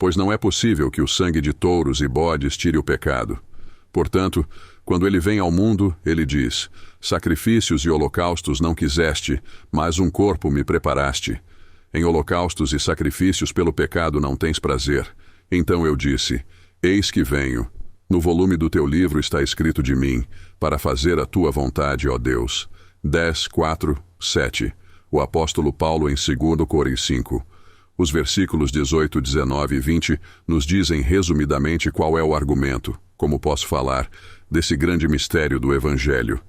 pois não é possível que o sangue de touros e bodes tire o pecado. Portanto, quando ele vem ao mundo, ele diz: sacrifícios e holocaustos não quiseste, mas um corpo me preparaste. Em holocaustos e sacrifícios pelo pecado não tens prazer. Então eu disse: eis que venho. No volume do teu livro está escrito de mim, para fazer a tua vontade, ó Deus. 10, 4, 7. O apóstolo Paulo em 2 Coríntios 5. Os versículos 18, 19 e 20 nos dizem resumidamente qual é o argumento, como posso falar, desse grande mistério do Evangelho.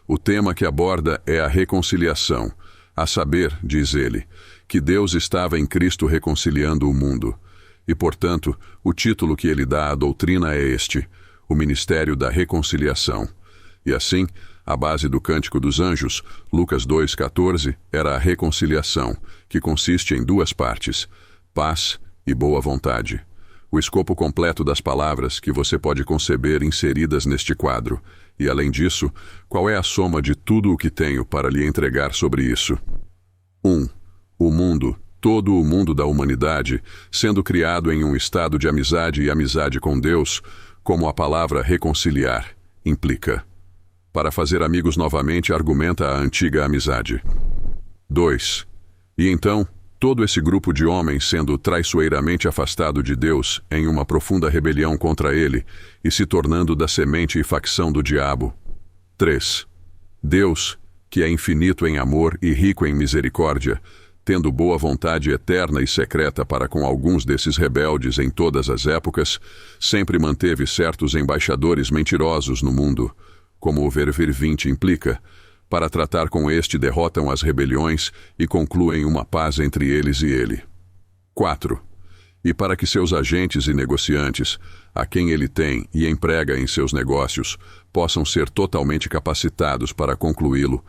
O tema que aborda é a reconciliação. A saber, diz ele, que Deus estava em Cristo reconciliando o mundo. E, portanto, o título que ele dá à doutrina é este: o ministério da reconciliação. E assim, a base do Cântico dos Anjos, Lucas 2,14, era a reconciliação, que consiste em duas partes: paz e boa vontade. O escopo completo das palavras que você pode conceber inseridas neste quadro. E, além disso, qual é a soma de tudo o que tenho para lhe entregar sobre isso? 1. O mundo, todo o mundo da humanidade, sendo criado em um estado de amizade e amizade com Deus, como a palavra reconciliar implica. Para fazer amigos novamente, argumenta a antiga amizade. 2. E então, todo esse grupo de homens sendo traiçoeiramente afastado de Deus em uma profunda rebelião contra ele e se tornando da semente e facção do diabo. 3. Deus, que é infinito em amor e rico em misericórdia, tendo boa vontade eterna e secreta para com alguns desses rebeldes em todas as épocas, sempre manteve certos embaixadores mentirosos no mundo, como o verso 20 implica. Para tratar com este, derrotam as rebeliões e concluem uma paz entre eles e ele. 4. E para que seus agentes e negociantes, a quem ele tem e emprega em seus negócios, possam ser totalmente capacitados para concluí-lo,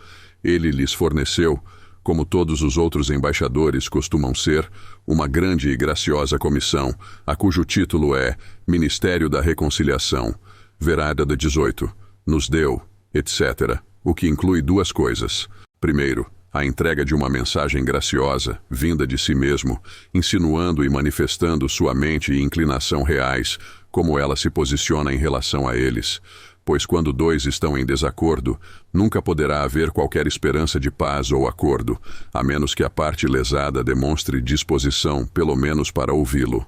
ele lhes forneceu, como todos os outros embaixadores costumam ser, uma grande e graciosa comissão, a cujo título é Ministério da Reconciliação, verada de 18, nos deu, etc., o que inclui duas coisas. Primeiro, a entrega de uma mensagem graciosa, vinda de si mesmo, insinuando e manifestando sua mente e inclinação reais, como ela se posiciona em relação a eles. Pois quando dois estão em desacordo, nunca poderá haver qualquer esperança de paz ou acordo, a menos que a parte lesada demonstre disposição, pelo menos para ouvi-lo.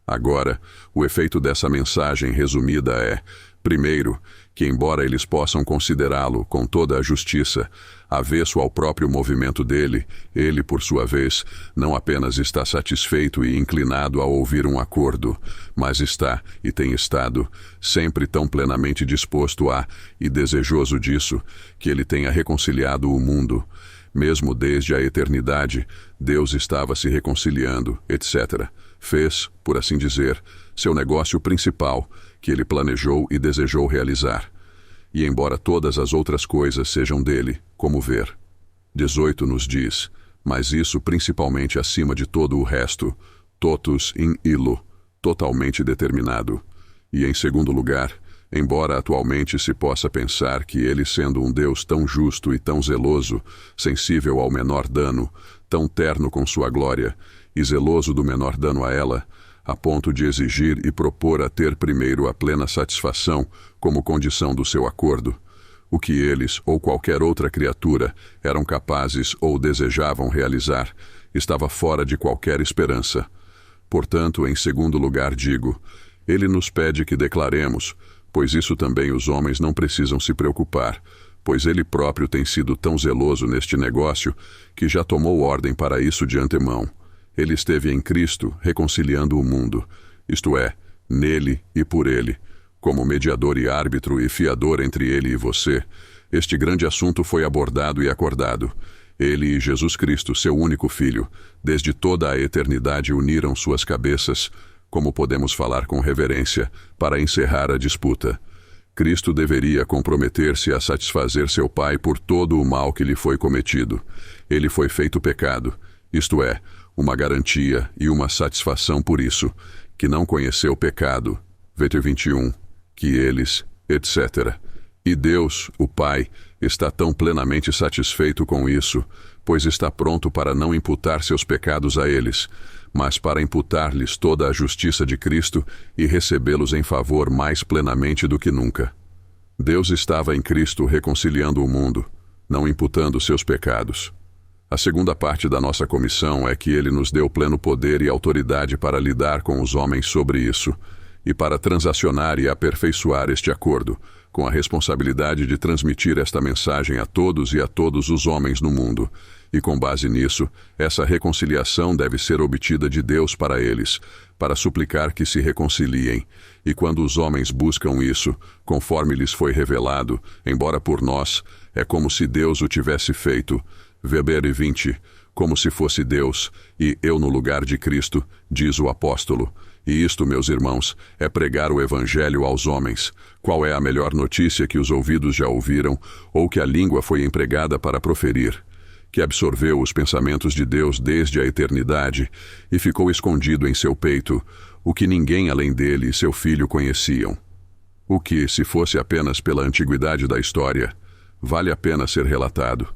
Agora, o efeito dessa mensagem resumida é: primeiro, que embora eles possam considerá-lo, com toda a justiça, avesso ao próprio movimento dele, ele, por sua vez, não apenas está satisfeito e inclinado a ouvir um acordo, mas está, e tem estado, sempre tão plenamente disposto a, e desejoso disso, que ele tenha reconciliado o mundo. Mesmo desde a eternidade, Deus estava se reconciliando, etc. Fez, por assim dizer, seu negócio principal, que ele planejou e desejou realizar. E embora todas as outras coisas sejam dele, como ver. 18 nos diz: mas isso principalmente acima de todo o resto, totus in illo, totalmente determinado. E em segundo lugar, embora atualmente se possa pensar que ele, sendo um Deus tão justo e tão zeloso, sensível ao menor dano, tão terno com sua glória, e zeloso do menor dano a ela, a ponto de exigir e propor a ter primeiro a plena satisfação como condição do seu acordo, o que eles ou qualquer outra criatura eram capazes ou desejavam realizar, estava fora de qualquer esperança. Portanto, em segundo lugar digo, ele nos pede que declaremos, pois isso também os homens não precisam se preocupar, pois ele próprio tem sido tão zeloso neste negócio que já tomou ordem para isso de antemão. Ele esteve em Cristo, reconciliando o mundo, isto é, nele e por ele, como mediador e árbitro e fiador entre ele e você. Este grande assunto foi abordado e acordado. Ele e Jesus Cristo, seu único Filho, desde toda a eternidade uniram suas cabeças, como podemos falar com reverência, para encerrar a disputa. Cristo deveria comprometer-se a satisfazer seu Pai por todo o mal que lhe foi cometido. Ele foi feito pecado, isto é, uma garantia e uma satisfação por isso, que não conheceu pecado, versículo 21, que eles, etc. E Deus, o Pai, está tão plenamente satisfeito com isso, pois está pronto para não imputar seus pecados a eles, mas para imputar-lhes toda a justiça de Cristo e recebê-los em favor mais plenamente do que nunca. Deus estava em Cristo reconciliando o mundo, não imputando seus pecados. A segunda parte da nossa comissão é que Ele nos deu pleno poder e autoridade para lidar com os homens sobre isso, e para transacionar e aperfeiçoar este acordo, com a responsabilidade de transmitir esta mensagem a todos e a todos os homens no mundo. E com base nisso, essa reconciliação deve ser obtida de Deus para eles, para suplicar que se reconciliem. E quando os homens buscam isso, conforme lhes foi revelado, embora por nós, é como se Deus o tivesse feito. Weber 20, como se fosse Deus, e eu no lugar de Cristo, diz o apóstolo. E isto, meus irmãos, é pregar o Evangelho aos homens. Qual é a melhor notícia que os ouvidos já ouviram, ou que a língua foi empregada para proferir? Que absorveu os pensamentos de Deus desde a eternidade e ficou escondido em seu peito, o que ninguém além dele e seu filho conheciam. O que, se fosse apenas pela antiguidade da história, vale a pena ser relatado,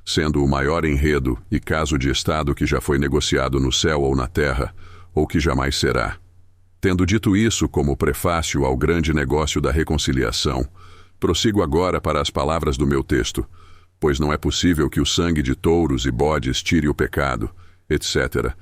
sendo o maior enredo e caso de estado que já foi negociado no céu ou na terra, ou que jamais será. Tendo dito isso como prefácio ao grande negócio da reconciliação, prossigo agora para as palavras do meu texto, pois não é possível que o sangue de touros e bodes tire o pecado, etc.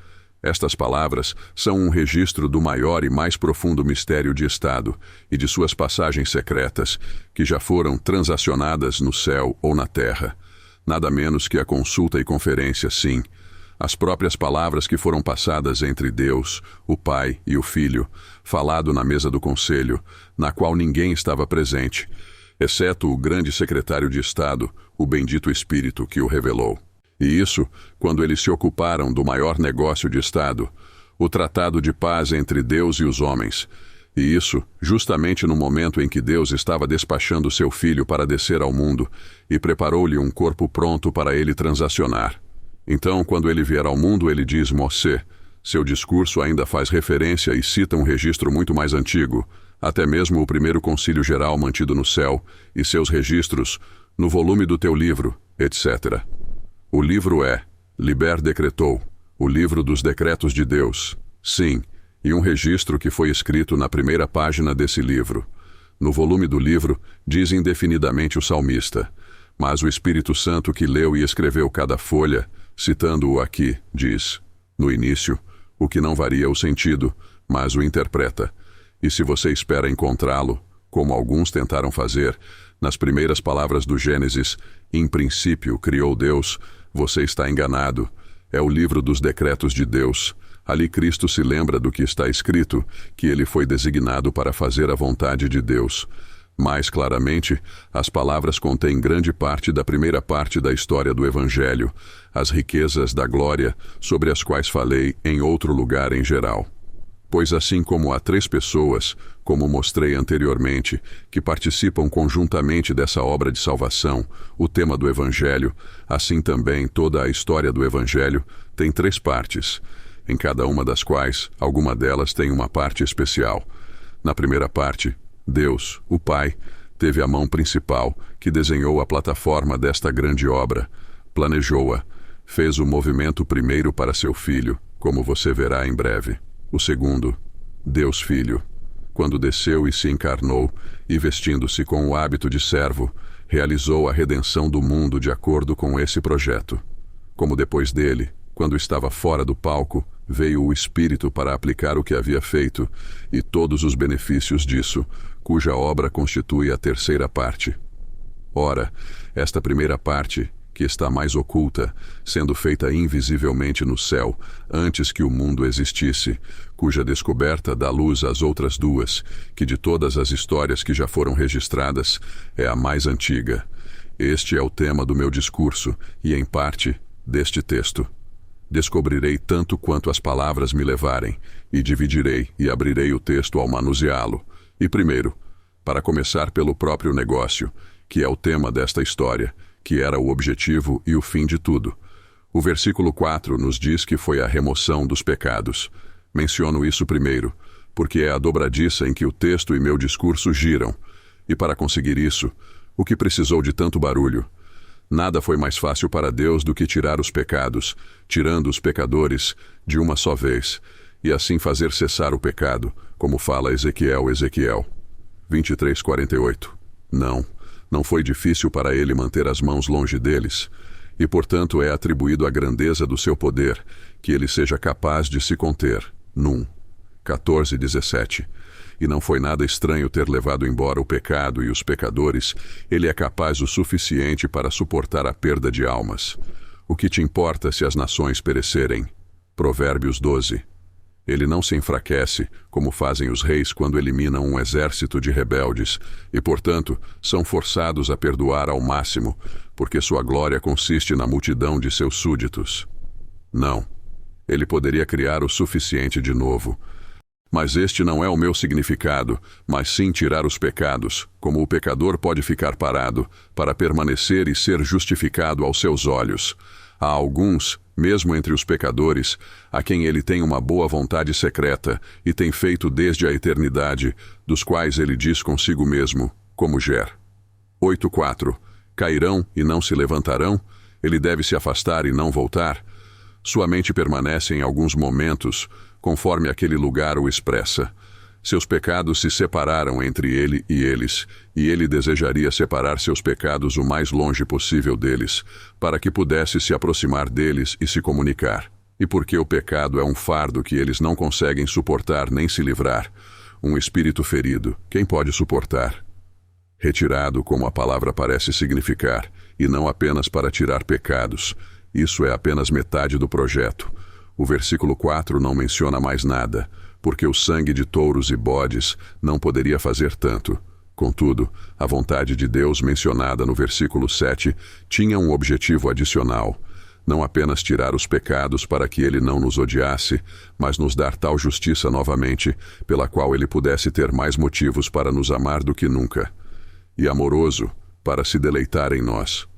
Estas palavras são um registro do maior e mais profundo mistério de Estado e de suas passagens secretas, que já foram transacionadas no céu ou na terra. Nada menos que a consulta e conferência, sim, as próprias palavras que foram passadas entre Deus, o Pai e o Filho, falado na mesa do conselho, na qual ninguém estava presente, exceto o grande secretário de Estado, o bendito Espírito que o revelou. E isso, quando eles se ocuparam do maior negócio de Estado, o tratado de paz entre Deus e os homens. E isso, justamente no momento em que Deus estava despachando seu Filho para descer ao mundo e preparou-lhe um corpo pronto para ele transacionar. Então, quando ele vier ao mundo, ele diz Mosè. Seu discurso ainda faz referência e cita um registro muito mais antigo, até mesmo o primeiro concílio geral mantido no céu, e seus registros, no volume do teu livro, etc. O livro é, Liber decretou, o livro dos decretos de Deus. Sim, e um registro que foi escrito na primeira página desse livro. No volume do livro, diz indefinidamente o salmista, mas o Espírito Santo que leu e escreveu cada folha, citando-o aqui, diz, no início, o que não varia o sentido, mas o interpreta. E se você espera encontrá-lo, como alguns tentaram fazer, nas primeiras palavras do Gênesis, em princípio criou Deus, você está enganado. É o livro dos decretos de Deus. Ali Cristo se lembra do que está escrito, que ele foi designado para fazer a vontade de Deus. Mais claramente, as palavras contêm grande parte da primeira parte da história do Evangelho, as riquezas da glória, sobre as quais falei em outro lugar em geral. Pois assim como há 3 pessoas, como mostrei anteriormente, que participam conjuntamente dessa obra de salvação, o tema do Evangelho, assim também toda a história do Evangelho tem 3 partes, em cada uma das quais, alguma delas tem uma parte especial. Na primeira parte, Deus, o Pai, teve a mão principal que desenhou a plataforma desta grande obra, planejou-a, fez o movimento primeiro para seu Filho, como você verá em breve. O segundo, Deus Filho, quando desceu e se encarnou, e vestindo-se com o hábito de servo, realizou a redenção do mundo de acordo com esse projeto. Como depois dele, quando estava fora do palco, veio o Espírito para aplicar o que havia feito, e todos os benefícios disso, cuja obra constitui a terceira parte. Ora, esta primeira parte, que está mais oculta, sendo feita invisivelmente no céu, antes que o mundo existisse, cuja descoberta dá luz às outras 2, que de todas as histórias que já foram registradas, é a mais antiga. Este é o tema do meu discurso, e em parte, deste texto. Descobrirei tanto quanto as palavras me levarem, e dividirei e abrirei o texto ao manuseá-lo. E primeiro, para começar pelo próprio negócio, que é o tema desta história, que era o objetivo e o fim de tudo. O versículo 4 nos diz que foi a remoção dos pecados. Menciono isso primeiro, porque é a dobradiça em que o texto e meu discurso giram. E para conseguir isso, o que precisou de tanto barulho? Nada foi mais fácil para Deus do que tirar os pecados, tirando os pecadores de uma só vez, e assim fazer cessar o pecado, como fala Ezequiel 23:48. Não foi difícil para ele manter as mãos longe deles, e portanto é atribuído a grandeza do seu poder, que ele seja capaz de se conter. Num 14:17. E não foi nada estranho ter levado embora o pecado e os pecadores, ele é capaz o suficiente para suportar a perda de almas. O que te importa se as nações perecerem? Provérbios 12. Ele não se enfraquece, como fazem os reis quando eliminam um exército de rebeldes, e, portanto, são forçados a perdoar ao máximo, porque sua glória consiste na multidão de seus súditos. Não. Ele poderia criar o suficiente de novo. Mas este não é o meu significado, mas sim tirar os pecados, como o pecador pode ficar parado, para permanecer e ser justificado aos seus olhos. Há alguns, mesmo entre os pecadores, a quem ele tem uma boa vontade secreta e tem feito desde a eternidade, dos quais ele diz consigo mesmo, como Ger. 8:4. Cairão e não se levantarão? Ele deve se afastar e não voltar? Sua mente permanece em alguns momentos, conforme aquele lugar o expressa. Seus pecados se separaram entre ele e eles, e ele desejaria separar seus pecados o mais longe possível deles, para que pudesse se aproximar deles e se comunicar. E porque o pecado é um fardo que eles não conseguem suportar nem se livrar, um espírito ferido, quem pode suportar? Retirado, como a palavra parece significar, e não apenas para tirar pecados. Isso é apenas metade do projeto. O versículo 4 não menciona mais nada, porque o sangue de touros e bodes não poderia fazer tanto. Contudo, a vontade de Deus mencionada no versículo 7 tinha um objetivo adicional. Não apenas tirar os pecados para que ele não nos odiasse, mas nos dar tal justiça novamente, pela qual ele pudesse ter mais motivos para nos amar do que nunca. E amoroso, para se deleitar em nós.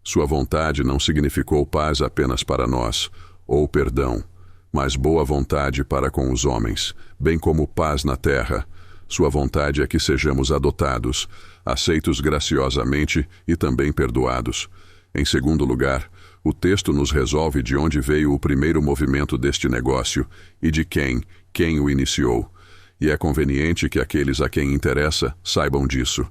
Sua vontade não significou paz apenas para nós, ou perdão, mas boa vontade para com os homens, bem como paz na terra. Sua vontade é que sejamos adotados, aceitos graciosamente e também perdoados. Em segundo lugar, o texto nos resolve de onde veio o primeiro movimento deste negócio e de quem o iniciou. E é conveniente que aqueles a quem interessa saibam disso.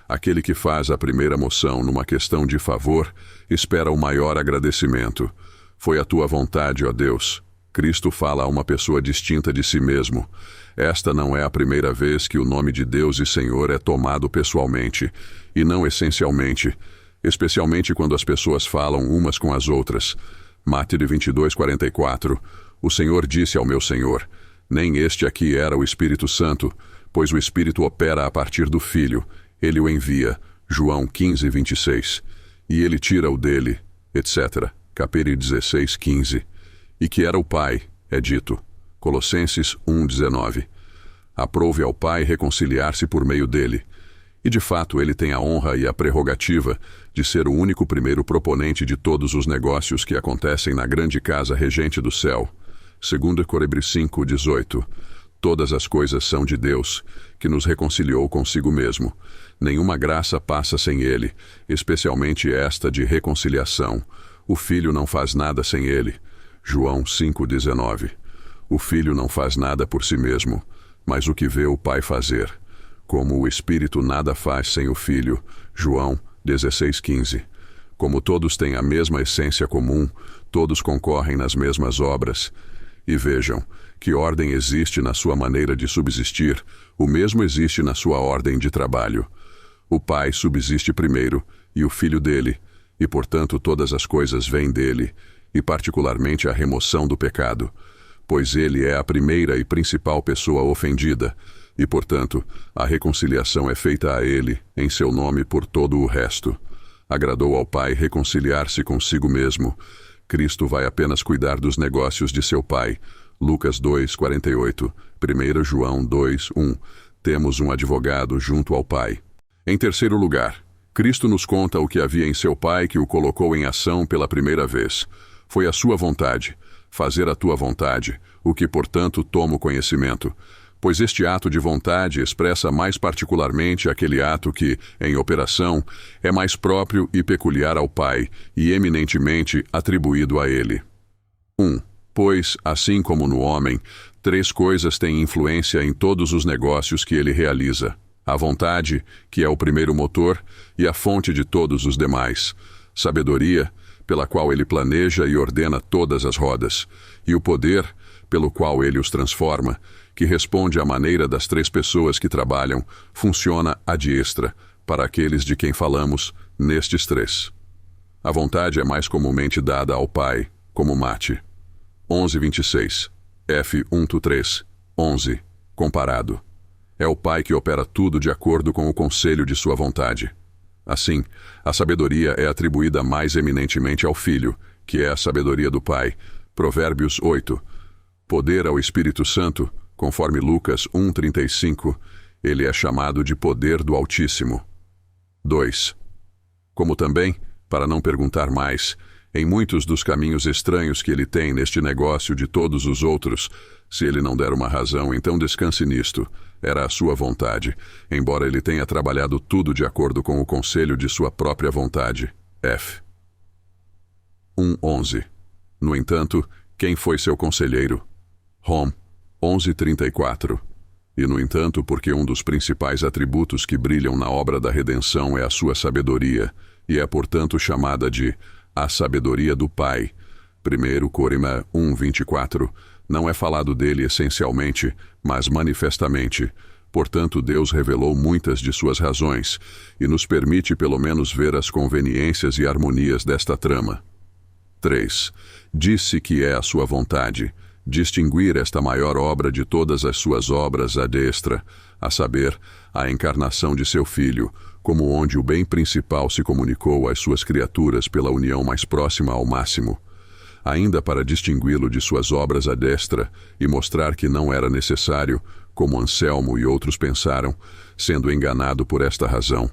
Aquele que faz a primeira moção numa questão de favor espera o maior agradecimento. Foi a tua vontade, ó Deus. Cristo fala a uma pessoa distinta de si mesmo. Esta não é a primeira vez que o nome de Deus e Senhor é tomado pessoalmente, e não essencialmente, especialmente quando as pessoas falam umas com as outras. Mateus 22:44. O Senhor disse ao meu Senhor, nem este aqui era o Espírito Santo, pois o Espírito opera a partir do Filho. Ele o envia. João 15:26. E ele tira o dele, etc. Capítulo 16:15. E que era o Pai, é dito. Colossenses 1:19. Aprove ao Pai reconciliar-se por meio dele. E de fato ele tem a honra e a prerrogativa de ser o único primeiro proponente de todos os negócios que acontecem na grande casa regente do céu. 2 Coríntios 5:18. Todas as coisas são de Deus, que nos reconciliou consigo mesmo. Nenhuma graça passa sem ele, especialmente esta de reconciliação. O Filho não faz nada sem ele. João 5:19. O Filho não faz nada por si mesmo, mas o que vê o Pai fazer. Como o Espírito nada faz sem o Filho. João 16:15. Como todos têm a mesma essência comum, todos concorrem nas mesmas obras. E vejam, que ordem existe na sua maneira de subsistir, o mesmo existe na sua ordem de trabalho. O Pai subsiste primeiro, e o Filho dele, e portanto todas as coisas vêm dele, e particularmente a remoção do pecado, pois ele é a primeira e principal pessoa ofendida, e portanto a reconciliação é feita a ele, em seu nome por todo o resto. Agradou ao Pai reconciliar-se consigo mesmo. Cristo vai apenas cuidar dos negócios de seu Pai. Lucas 2:48, 1 João 2:1. Temos um advogado junto ao Pai. Em terceiro lugar, Cristo nos conta o que havia em seu Pai que o colocou em ação pela primeira vez. Foi a sua vontade, fazer a tua vontade, o que, portanto, tomo conhecimento. pois este ato de vontade expressa mais particularmente aquele ato que, em operação, é mais próprio e peculiar ao Pai e eminentemente atribuído a Ele. 1. Pois, assim como no homem, três coisas têm influência em todos os negócios que ele realiza: a vontade, que é o primeiro motor e a fonte de todos os demais; sabedoria, pela qual ele planeja e ordena todas as rodas; e o poder, pelo qual ele os transforma, que responde à maneira das três pessoas que trabalham, funciona à diestra, para aqueles de quem falamos, nestes três. A vontade é mais comumente dada ao Pai, como mate. 11:26. F. 1-3. 11. Comparado. É o Pai que opera tudo de acordo com o conselho de sua vontade. Assim, a sabedoria é atribuída mais eminentemente ao Filho, que é a sabedoria do Pai. Provérbios 8. Poder ao Espírito Santo, conforme Lucas 1:35, ele é chamado de poder do Altíssimo. 2. Como também, para não perguntar mais, em muitos dos caminhos estranhos que ele tem neste negócio de todos os outros, se ele não der uma razão, então descanse nisto. Era a sua vontade, embora ele tenha trabalhado tudo de acordo com o conselho de sua própria vontade. F. 1:11. No entanto, quem foi seu conselheiro? Rom 11:34. E no entanto, porque um dos principais atributos que brilham na obra da redenção é a sua sabedoria, e é portanto chamada de a sabedoria do Pai. 1 Coríntios 1:24. Não é falado dele essencialmente, mas manifestamente. Portanto, Deus revelou muitas de suas razões, e nos permite pelo menos ver as conveniências e harmonias desta trama. 3. Disse que é a sua vontade distinguir esta maior obra de todas as suas obras à destra, a saber, a encarnação de seu Filho, como onde o bem principal se comunicou às suas criaturas pela união mais próxima ao máximo, ainda para distingui-lo de suas obras à destra e mostrar que não era necessário, como Anselmo e outros pensaram, sendo enganado por esta razão.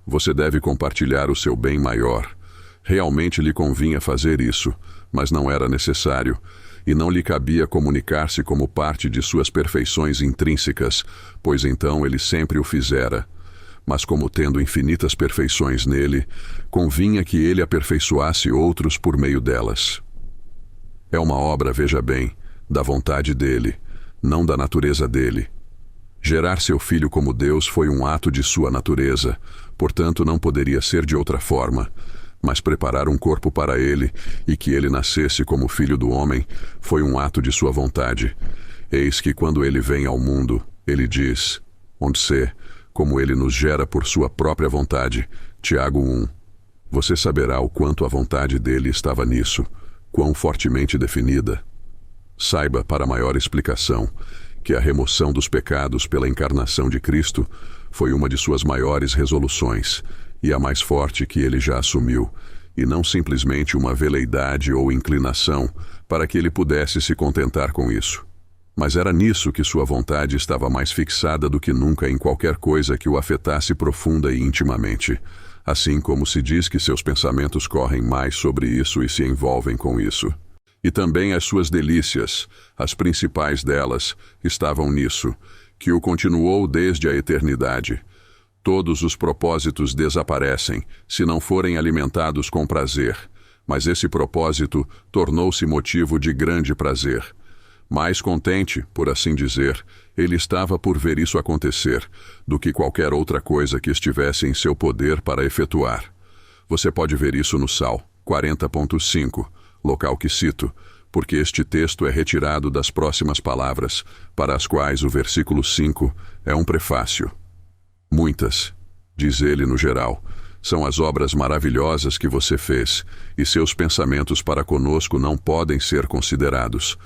Você deve compartilhar o seu bem maior. Realmente lhe convinha fazer isso, mas não era necessário, e não lhe cabia comunicar-se como parte de suas perfeições intrínsecas, pois então ele sempre o fizera. Mas como tendo infinitas perfeições nele, convinha que ele aperfeiçoasse outros por meio delas. É uma obra, veja bem, da vontade dele, não da natureza dele. Gerar seu filho como Deus foi um ato de sua natureza, portanto não poderia ser de outra forma. Mas preparar um corpo para ele, e que ele nascesse como filho do homem, foi um ato de sua vontade. Eis que quando ele vem ao mundo, ele diz, onde se, como ele nos gera por sua própria vontade. Tiago 1. Você saberá o quanto a vontade dele estava nisso, quão fortemente definida. Saiba, para maior explicação, que a remoção dos pecados pela encarnação de Cristo foi uma de suas maiores resoluções, e a mais forte que ele já assumiu, e não simplesmente uma veleidade ou inclinação para que ele pudesse se contentar com isso. Mas era nisso que sua vontade estava mais fixada do que nunca em qualquer coisa que o afetasse profunda e intimamente, assim como se diz que seus pensamentos correm mais sobre isso e se envolvem com isso. E também as suas delícias, as principais delas, estavam nisso, que o continuou desde a eternidade. Todos os propósitos desaparecem, se não forem alimentados com prazer, mas esse propósito tornou-se motivo de grande prazer. Mais contente, por assim dizer, ele estava por ver isso acontecer, do que qualquer outra coisa que estivesse em seu poder para efetuar. Você pode ver isso no Sal 40.5, local que cito, porque este texto é retirado das próximas palavras, para as quais o versículo 5 é um prefácio. Muitas, diz ele no geral, são as obras maravilhosas que você fez, e seus pensamentos para conosco não podem ser considerados.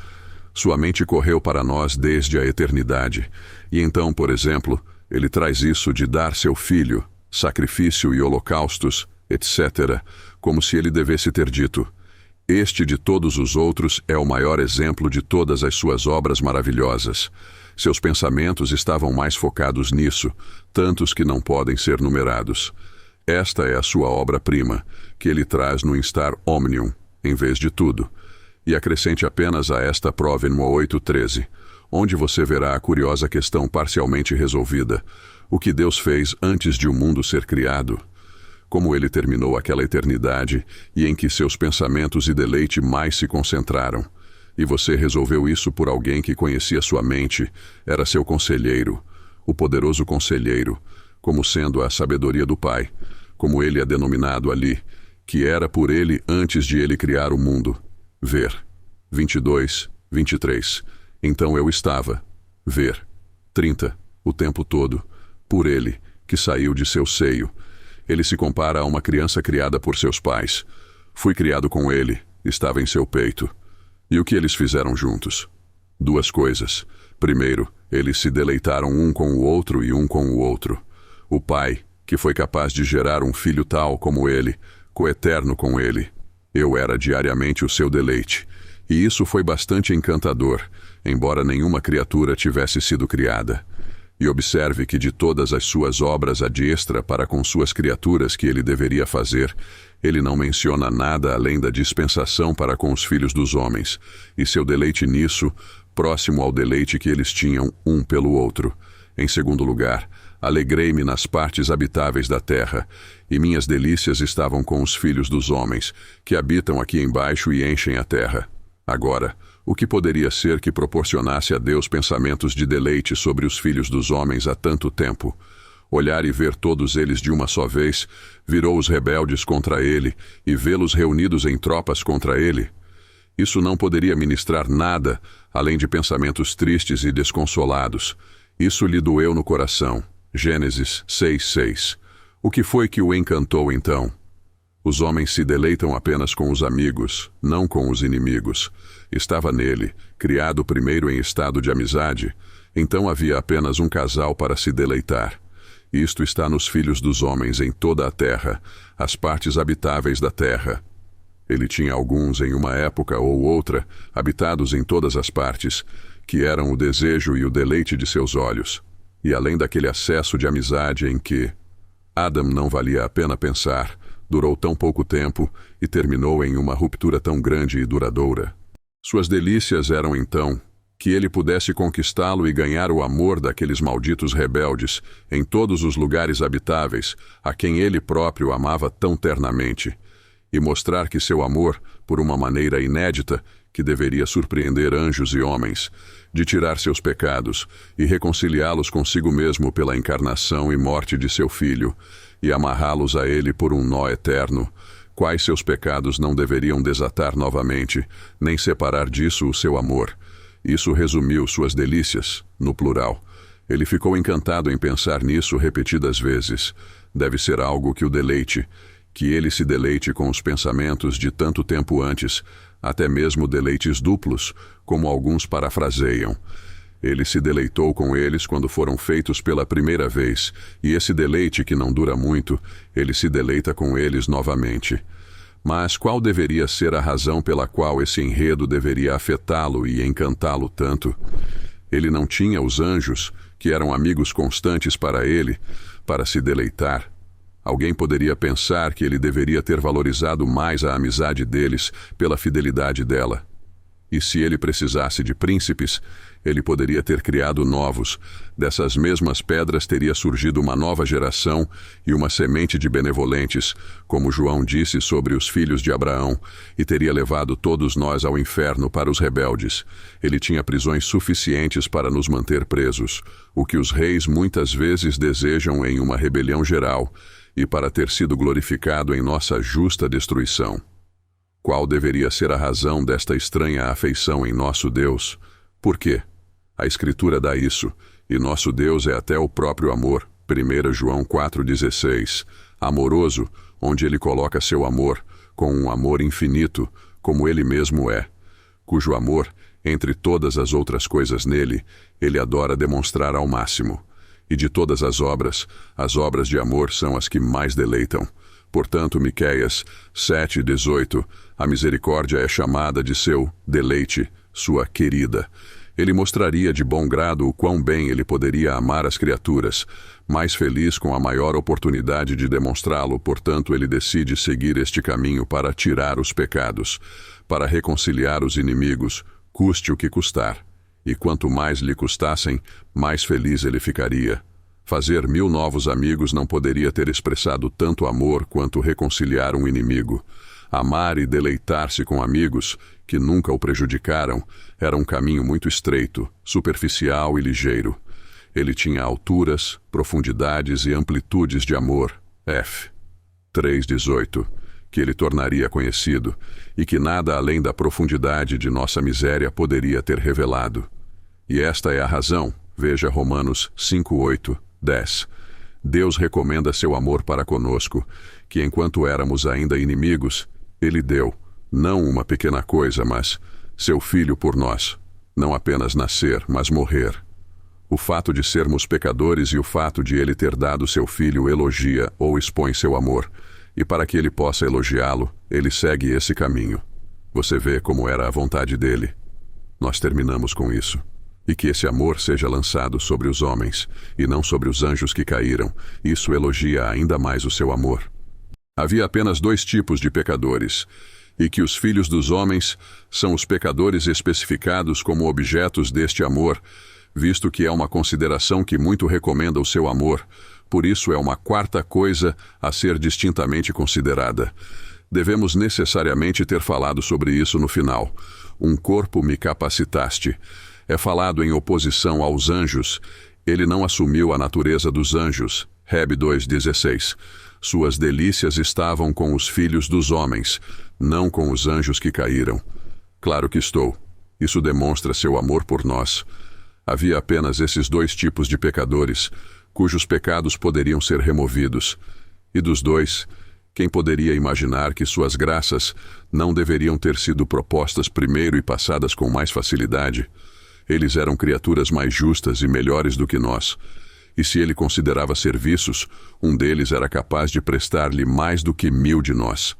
Sua mente correu para nós desde a eternidade, e então, por exemplo, ele traz isso de dar seu filho, sacrifício e holocaustos, etc., como se ele devesse ter dito: este de todos os outros é o maior exemplo de todas as suas obras maravilhosas. Seus pensamentos estavam mais focados nisso, tantos que não podem ser numerados. Esta é a sua obra-prima, que ele traz no instar omnium, em vez de tudo. E acrescente apenas a esta prova no 8:13, onde você verá a curiosa questão parcialmente resolvida: o que Deus fez antes de o mundo ser criado. Como ele terminou aquela eternidade e em que seus pensamentos e deleite mais se concentraram. E você resolveu isso por alguém que conhecia sua mente, era seu conselheiro, o poderoso conselheiro, como sendo a sabedoria do Pai, como ele é denominado ali, que era por ele antes de ele criar o mundo. Ver. 22, 23. Então eu estava. Ver. 30. O tempo todo. Por ele, que saiu de seu seio. Ele se compara a uma criança criada por seus pais. Fui criado com ele, estava em seu peito. E o que eles fizeram juntos? Duas coisas. Primeiro, eles se deleitaram um com o outro e um com o outro. O Pai, que foi capaz de gerar um filho tal como ele, coeterno com ele. Eu era diariamente o seu deleite. E isso foi bastante encantador, embora nenhuma criatura tivesse sido criada. E observe que de todas as suas obras à diestra para com suas criaturas que ele deveria fazer, ele não menciona nada além da dispensação para com os filhos dos homens, e seu deleite nisso, próximo ao deleite que eles tinham um pelo outro. Em segundo lugar, alegrei-me nas partes habitáveis da terra, e minhas delícias estavam com os filhos dos homens, que habitam aqui embaixo e enchem a terra. Agora, o que poderia ser que proporcionasse a Deus pensamentos de deleite sobre os filhos dos homens há tanto tempo? Olhar e ver todos eles de uma só vez, virou os rebeldes contra ele, e vê-los reunidos em tropas contra ele? Isso não poderia ministrar nada, além de pensamentos tristes e desconsolados. Isso lhe doeu no coração. Gênesis 6:6. O que foi que o encantou então? Os homens se deleitam apenas com os amigos, não com os inimigos. Estava nele, criado primeiro em estado de amizade, então havia apenas um casal para se deleitar. Isto está nos filhos dos homens em toda a terra, as partes habitáveis da terra. Ele tinha alguns em uma época ou outra, habitados em todas as partes, que eram o desejo e o deleite de seus olhos. E além daquele acesso de amizade em que Adam não valia a pena pensar, durou tão pouco tempo e terminou em uma ruptura tão grande e duradoura. Suas delícias eram, então, que ele pudesse conquistá-lo e ganhar o amor daqueles malditos rebeldes em todos os lugares habitáveis, a quem ele próprio amava tão ternamente, e mostrar que seu amor, por uma maneira inédita, que deveria surpreender anjos e homens, de tirar seus pecados e reconciliá-los consigo mesmo pela encarnação e morte de seu Filho, e amarrá-los a ele por um nó eterno, quais seus pecados não deveriam desatar novamente, nem separar disso o seu amor. Isso resumiu suas delícias, no plural. Ele ficou encantado em pensar nisso repetidas vezes. Deve ser algo que o deleite, que ele se deleite com os pensamentos de tanto tempo antes, até mesmo deleites duplos, como alguns parafraseiam. Ele se deleitou com eles quando foram feitos pela primeira vez, e esse deleite que não dura muito, ele se deleita com eles novamente. Mas qual deveria ser a razão pela qual esse enredo deveria afetá-lo e encantá-lo tanto? Ele não tinha os anjos, que eram amigos constantes para ele, para se deleitar. Alguém poderia pensar que ele deveria ter valorizado mais a amizade deles pela fidelidade dela. E se ele precisasse de príncipes, ele poderia ter criado novos. Dessas mesmas pedras teria surgido uma nova geração e uma semente de benevolentes, como João disse sobre os filhos de Abraão, e teria levado todos nós ao inferno para os rebeldes. Ele tinha prisões suficientes para nos manter presos, o que os reis muitas vezes desejam em uma rebelião geral, e para ter sido glorificado em nossa justa destruição. Qual deveria ser a razão desta estranha afeição em nosso Deus? Por quê? A Escritura dá isso, e nosso Deus é até o próprio amor. 1 João 4,16. Amoroso, onde ele coloca seu amor, com um amor infinito, como ele mesmo é, cujo amor, entre todas as outras coisas nele, ele adora demonstrar ao máximo. E de todas as obras de amor são as que mais deleitam. Portanto, Miqueias 7:18, a misericórdia é chamada de seu deleite, sua querida. Ele mostraria de bom grado o quão bem ele poderia amar as criaturas, mais feliz com a maior oportunidade de demonstrá-lo, portanto ele decide seguir este caminho para tirar os pecados, para reconciliar os inimigos, custe o que custar. e quanto mais lhe custassem, mais feliz ele ficaria. Fazer 1000 novos amigos não poderia ter expressado tanto amor quanto reconciliar um inimigo. Amar e deleitar-se com amigos, que nunca o prejudicaram, era um caminho muito estreito, superficial e ligeiro. Ele tinha alturas, profundidades e amplitudes de amor. F. 3:18, que ele tornaria conhecido, e que nada além da profundidade de nossa miséria poderia ter revelado. E esta é a razão, veja Romanos 5:8, 10. Deus recomenda seu amor para conosco, que enquanto éramos ainda inimigos, ele deu, não uma pequena coisa, mas seu Filho por nós, não apenas nascer, mas morrer. O fato de sermos pecadores e o fato de ele ter dado seu Filho elogia ou expõe seu amor, e para que ele possa elogiá-lo, ele segue esse caminho. Você vê como era a vontade dele. Nós terminamos com isso. E que esse amor seja lançado sobre os homens, e não sobre os anjos que caíram. Isso elogia ainda mais o seu amor. Havia apenas 2 tipos de pecadores, e que os filhos dos homens são os pecadores especificados como objetos deste amor, visto que é uma consideração que muito recomenda o seu amor, por isso é uma 4ª coisa a ser distintamente considerada. Devemos necessariamente ter falado sobre isso no final. Um corpo me capacitaste. É falado em oposição aos anjos. Ele não assumiu a natureza dos anjos. Heb 2:16. Suas delícias estavam com os filhos dos homens, não com os anjos que caíram. Claro que estou. Isso demonstra seu amor por nós. Havia apenas esses 2 tipos de pecadores, cujos pecados poderiam ser removidos. E dos 2, quem poderia imaginar que suas graças não deveriam ter sido propostas primeiro e passadas com mais facilidade? Eles eram criaturas mais justas e melhores do que nós. E se ele considerava serviços, um deles era capaz de prestar-lhe mais do que 1000 de nós.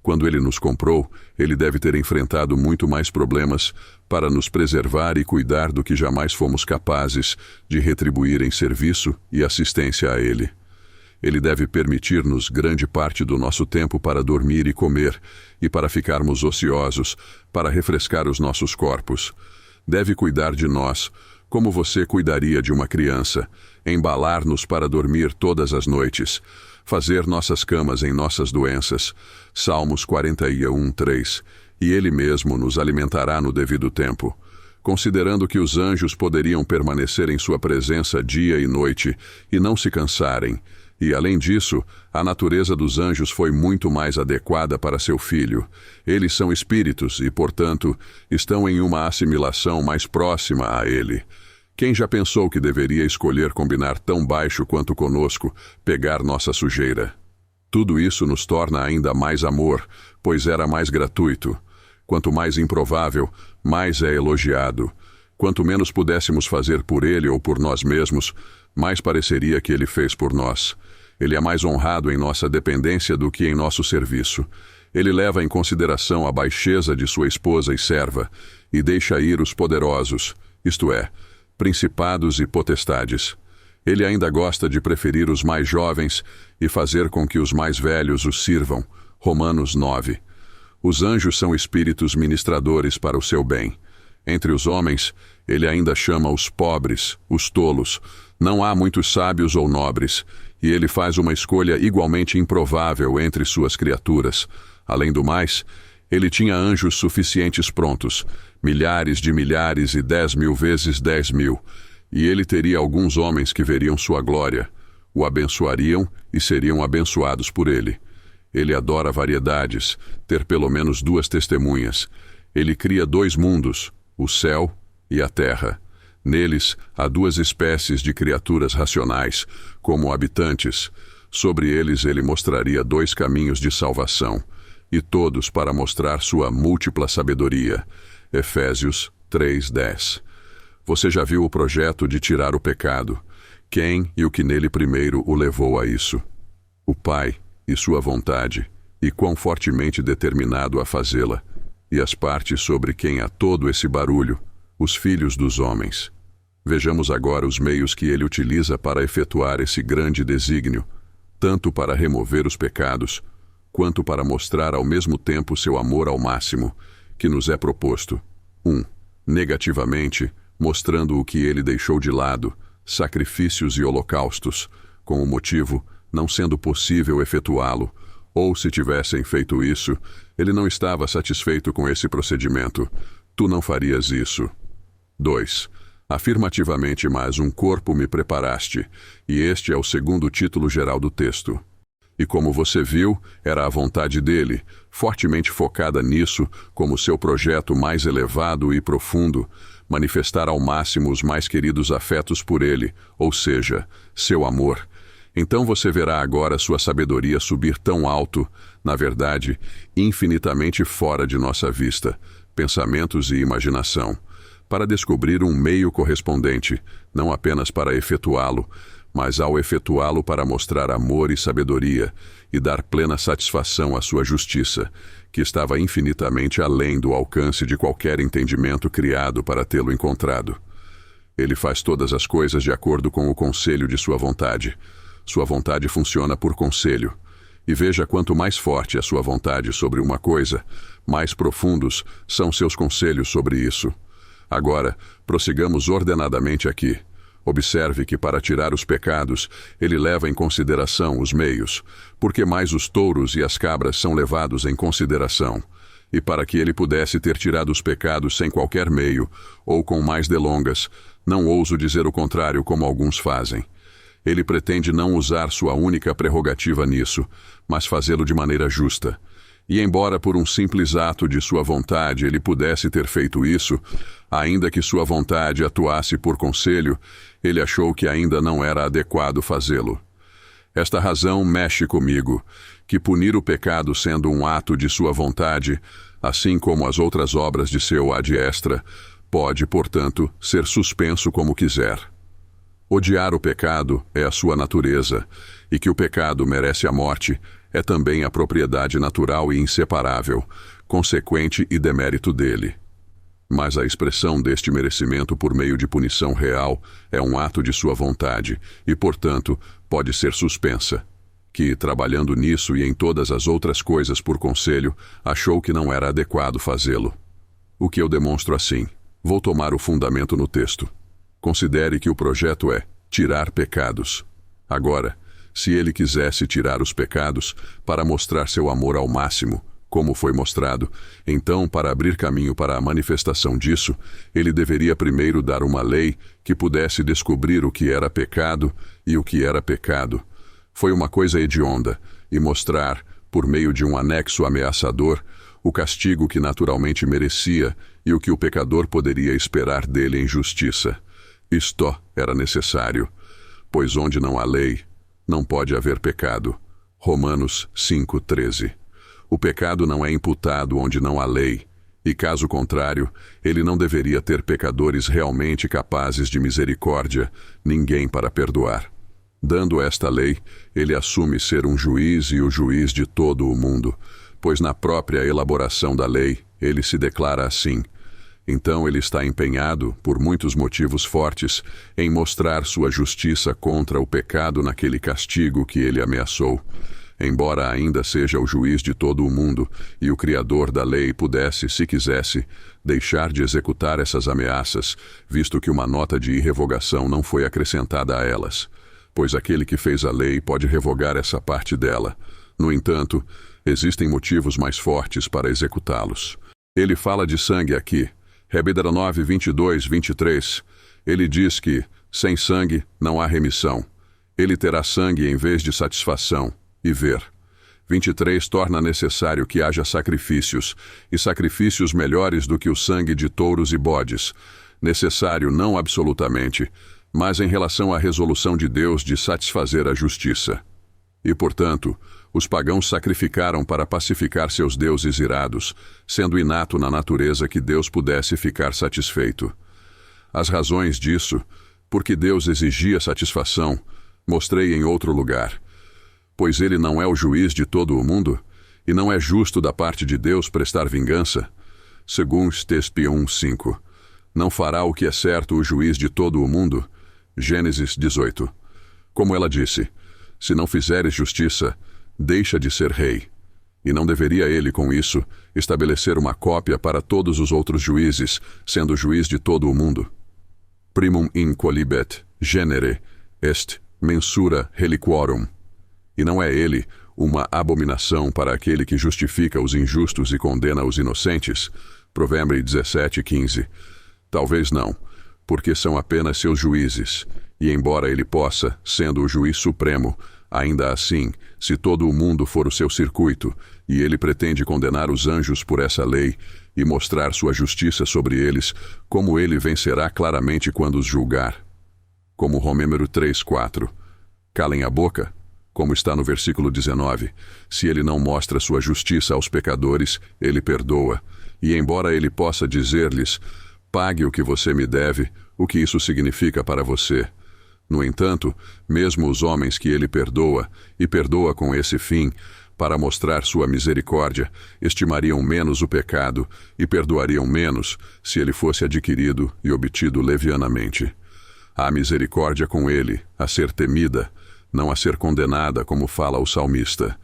Quando ele nos comprou, ele deve ter enfrentado muito mais problemas para nos preservar e cuidar do que jamais fomos capazes de retribuir em serviço e assistência a ele. Ele deve permitir-nos grande parte do nosso tempo para dormir e comer, e para ficarmos ociosos, para refrescar os nossos corpos. Deve cuidar de nós, como você cuidaria de uma criança, embalar-nos para dormir todas as noites, fazer nossas camas em nossas doenças. Salmos 41:3. E ele mesmo nos alimentará no devido tempo. Considerando que os anjos poderiam permanecer em sua presença dia e noite e não se cansarem, e além disso, a natureza dos anjos foi muito mais adequada para seu filho. Eles são espíritos e, portanto, estão em uma assimilação mais próxima a ele. Quem já pensou que deveria escolher combinar tão baixo quanto conosco, pegar nossa sujeira? Tudo isso nos torna ainda mais amor, pois era mais gratuito. Quanto mais improvável, mais é elogiado. Quanto menos pudéssemos fazer por ele ou por nós mesmos, mais pareceria que ele fez por nós. Ele é mais honrado em nossa dependência do que em nosso serviço. Ele leva em consideração a baixeza de sua esposa e serva, e deixa ir os poderosos, isto é, principados e potestades. Ele ainda gosta de preferir os mais jovens e fazer com que os mais velhos os sirvam. Romanos 9. Os anjos são espíritos ministradores para o seu bem. Entre os homens, ele ainda chama os pobres, os tolos. Não há muitos sábios ou nobres, e ele faz uma escolha igualmente improvável entre suas criaturas. Além do mais, ele tinha anjos suficientes prontos, milhares de milhares e 10.000 vezes 10.000, e ele teria alguns homens que veriam sua glória, o abençoariam e seriam abençoados por ele. Ele adora variedades, ter pelo menos 2 testemunhas. Ele cria 2 mundos, o céu e a terra. Neles há 2 espécies de criaturas racionais, como habitantes. Sobre eles ele mostraria 2 caminhos de salvação, e todos para mostrar sua múltipla sabedoria. Efésios 3:10. Você já viu o projeto de tirar o pecado? Quem e o que nele primeiro o levou a isso? O Pai e sua vontade, e quão fortemente determinado a fazê-la, e as partes sobre quem há todo esse barulho, os filhos dos homens. Vejamos agora os meios que ele utiliza para efetuar esse grande desígnio, tanto para remover os pecados, quanto para mostrar ao mesmo tempo seu amor ao máximo, que nos é proposto. 1. Negativamente, mostrando o que ele deixou de lado, sacrifícios e holocaustos, com o motivo não sendo possível efetuá-lo, ou se tivessem feito isso, ele não estava satisfeito com esse procedimento. Tu não farias isso. 2. Afirmativamente, mas um corpo me preparaste, e este é o segundo título geral do texto. E como você viu, era a vontade dele, fortemente focada nisso, como seu projeto mais elevado e profundo, manifestar ao máximo os mais queridos afetos por ele, ou seja, seu amor. Então você verá agora sua sabedoria subir tão alto, na verdade, infinitamente fora de nossa vista, pensamentos e imaginação, para descobrir um meio correspondente, não apenas para efetuá-lo, mas ao efetuá-lo para mostrar amor e sabedoria e dar plena satisfação à sua justiça, que estava infinitamente além do alcance de qualquer entendimento criado para tê-lo encontrado. Ele faz todas as coisas de acordo com o conselho de sua vontade. Sua vontade funciona por conselho. E veja quanto mais forte é sua vontade sobre uma coisa, mais profundos são seus conselhos sobre isso. Agora, prossigamos ordenadamente aqui. Observe que para tirar os pecados, ele leva em consideração os meios, porque mais os touros e as cabras são levados em consideração. E para que ele pudesse ter tirado os pecados sem qualquer meio, ou com mais delongas, não ouso dizer o contrário como alguns fazem. Ele pretende não usar sua única prerrogativa nisso, mas fazê-lo de maneira justa. E embora por um simples ato de sua vontade ele pudesse ter feito isso, ainda que sua vontade atuasse por conselho, ele achou que ainda não era adequado fazê-lo. Esta razão mexe comigo, que punir o pecado sendo um ato de sua vontade, assim como as outras obras de seu ad extra, pode, portanto, ser suspenso como quiser. Odiar o pecado é a sua natureza, e que o pecado merece a morte é também a propriedade natural e inseparável, consequente e demérito dele. Mas a expressão deste merecimento por meio de punição real é um ato de sua vontade e, portanto, pode ser suspensa. Que, trabalhando nisso e em todas as outras coisas por conselho, achou que não era adequado fazê-lo. O que eu demonstro assim? Vou tomar o fundamento no texto. Considere que o projeto é tirar pecados. Agora, se ele quisesse tirar os pecados para mostrar seu amor ao máximo, como foi mostrado, então, para abrir caminho para a manifestação disso, ele deveria primeiro dar uma lei que pudesse descobrir o que era pecado e o que era pecado. Foi uma coisa hedionda, e mostrar, por meio de um anexo ameaçador, o castigo que naturalmente merecia e o que o pecador poderia esperar dele em justiça. Isto era necessário, pois onde não há lei, não pode haver pecado. Romanos 5:13. O pecado não é imputado onde não há lei, e caso contrário, ele não deveria ter pecadores realmente capazes de misericórdia, ninguém para perdoar. Dando esta lei, ele assume ser um juiz e o juiz de todo o mundo, pois na própria elaboração da lei, ele se declara assim. Então ele está empenhado, por muitos motivos fortes, em mostrar sua justiça contra o pecado naquele castigo que ele ameaçou. Embora ainda seja o juiz de todo o mundo e o criador da lei pudesse, se quisesse, deixar de executar essas ameaças, visto que uma nota de irrevogação não foi acrescentada a elas, pois aquele que fez a lei pode revogar essa parte dela. No entanto, existem motivos mais fortes para executá-los. Ele fala de sangue aqui. Hebreus 9, 22, 23. Ele diz que, sem sangue, não há remissão. Ele terá sangue em vez de satisfação. E ver. 23 torna necessário que haja sacrifícios, e sacrifícios melhores do que o sangue de touros e bodes. Necessário não absolutamente, mas em relação à resolução de Deus de satisfazer a justiça. E, portanto, os pagãos sacrificaram para pacificar seus deuses irados, sendo inato na natureza que Deus pudesse ficar satisfeito. As razões disso, porque Deus exigia satisfação, mostrei em outro lugar. Pois ele não é o juiz de todo o mundo, e não é justo da parte de Deus prestar vingança. Segundo Tespion 5. Não fará o que é certo o juiz de todo o mundo? Gênesis 18. Como ela disse, se não fizeres justiça, deixa de ser rei. E não deveria ele, com isso, estabelecer uma cópia para todos os outros juízes, sendo juiz de todo o mundo? Primum in qualibet genere est mensura reliquorum. E não é ele uma abominação para aquele que justifica os injustos e condena os inocentes? Provérbios 17:15. Talvez não, porque são apenas seus juízes, e embora ele possa, sendo o juiz supremo, ainda assim, se todo o mundo for o seu circuito, e ele pretende condenar os anjos por essa lei e mostrar sua justiça sobre eles, como ele vencerá claramente quando os julgar? Como Romanos 3:4. Calem a boca, como está no versículo 19. Se ele não mostra sua justiça aos pecadores, ele perdoa. E embora ele possa dizer-lhes, pague o que você me deve, o que isso significa para você? No entanto, mesmo os homens que ele perdoa, e perdoa com esse fim, para mostrar sua misericórdia, estimariam menos o pecado e perdoariam menos se ele fosse adquirido e obtido levianamente. Há misericórdia com ele, a ser temida, não a ser condenada, como fala o salmista.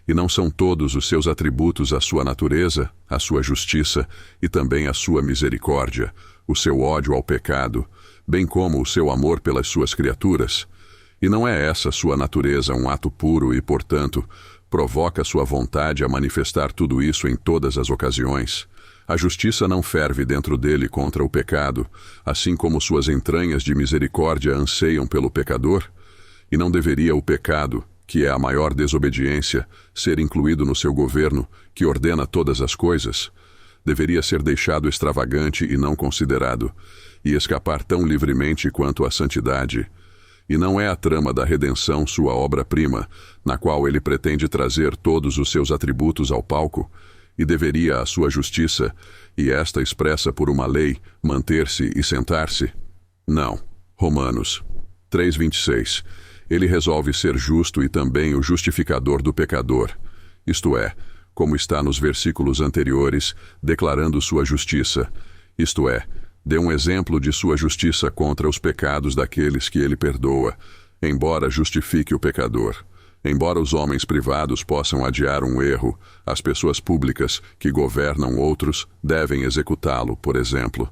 E não são todos os seus atributos a sua natureza, a sua justiça e também a sua misericórdia, o seu ódio ao pecado, bem como o seu amor pelas suas criaturas? E não é essa sua natureza um ato puro e, portanto, provoca sua vontade a manifestar tudo isso em todas as ocasiões? A justiça não ferve dentro dele contra o pecado, assim como suas entranhas de misericórdia anseiam pelo pecador? E não deveria o pecado, que é a maior desobediência, ser incluído no seu governo, que ordena todas as coisas? Deveria ser deixado extravagante e não considerado, e escapar tão livremente quanto a santidade. E não é a trama da redenção sua obra-prima, na qual ele pretende trazer todos os seus atributos ao palco? E deveria a sua justiça, e esta expressa por uma lei, manter-se e sentar-se? Não. Romanos 3:26. Ele resolve ser justo e também o justificador do pecador, isto é, como está nos versículos anteriores, declarando sua justiça, isto é, dê um exemplo de sua justiça contra os pecados daqueles que ele perdoa, embora justifique o pecador. Embora os homens privados possam adiar um erro, as pessoas públicas que governam outros devem executá-lo, por exemplo.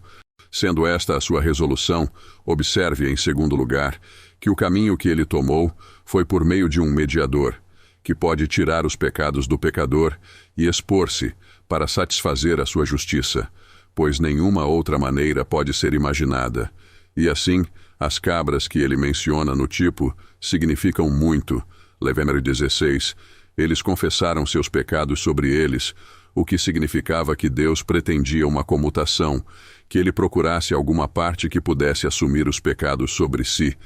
Sendo esta a sua resolução, observe, em segundo lugar, que o caminho que ele tomou foi por meio de um mediador, que pode tirar os pecados do pecador e expor-se para satisfazer a sua justiça, pois nenhuma outra maneira pode ser imaginada. E assim, as cabras que ele menciona no tipo significam muito. Levítico 16. Eles confessaram seus pecados sobre eles, o que significava que Deus pretendia uma comutação, que ele procurasse alguma parte que pudesse assumir os pecados sobre si,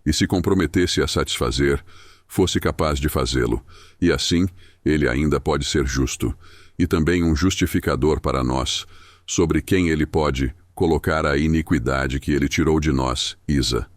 e se comprometesse a satisfazer, fosse capaz de fazê-lo, e assim ele ainda pode ser justo, e também um justificador para nós, sobre quem ele pode colocar a iniquidade que ele tirou de nós, Isa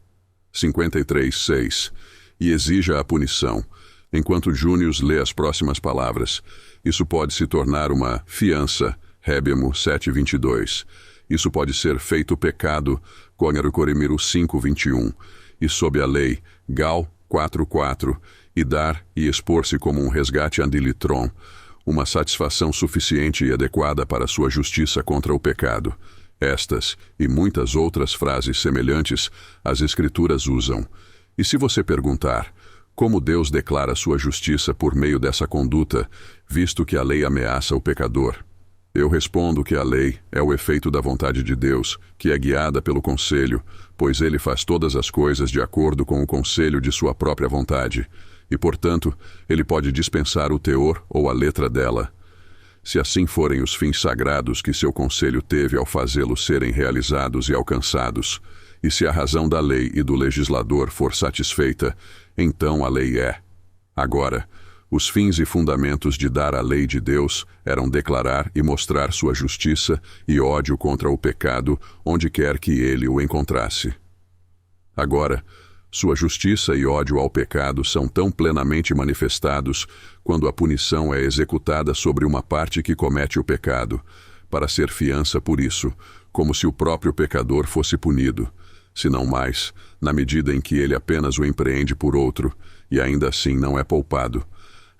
53:6, e exija a punição. Enquanto Június lê as próximas palavras, isso pode se tornar uma fiança, Rébemo 7:22. Isso pode ser feito pecado, Coríntios 5:21, e sob a lei, Gal 4:4, e dar e expor-se como um resgate andilitron, uma satisfação suficiente e adequada para sua justiça contra o pecado. Estas e muitas outras frases semelhantes as Escrituras usam. E se você perguntar, como Deus declara sua justiça por meio dessa conduta, visto que a lei ameaça o pecador? Eu respondo que a lei é o efeito da vontade de Deus, que é guiada pelo conselho, pois ele faz todas as coisas de acordo com o conselho de sua própria vontade, e, portanto, ele pode dispensar o teor ou a letra dela. Se assim forem os fins sagrados que seu conselho teve ao fazê-los serem realizados e alcançados, e se a razão da lei e do legislador for satisfeita, então a lei é. Agora, os fins e fundamentos de dar a lei de Deus eram declarar e mostrar sua justiça e ódio contra o pecado onde quer que ele o encontrasse. Agora, sua justiça e ódio ao pecado são tão plenamente manifestados quando a punição é executada sobre uma parte que comete o pecado, para ser fiança por isso, como se o próprio pecador fosse punido, se não mais, na medida em que ele apenas o empreende por outro, e ainda assim não é poupado.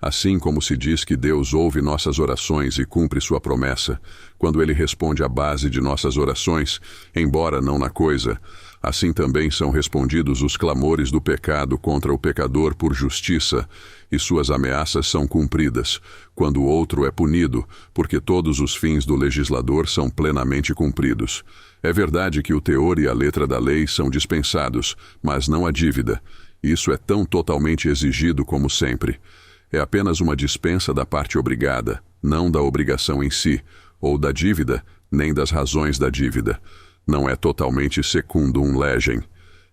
Assim como se diz que Deus ouve nossas orações e cumpre sua promessa, quando Ele responde à base de nossas orações, embora não na coisa, assim também são respondidos os clamores do pecado contra o pecador por justiça, e suas ameaças são cumpridas, quando o outro é punido, porque todos os fins do legislador são plenamente cumpridos. É verdade que o teor e a letra da lei são dispensados, mas não a dívida. Isso é tão totalmente exigido como sempre. É apenas uma dispensa da parte obrigada, não da obrigação em si, ou da dívida, nem das razões da dívida. Não é totalmente secundum legem.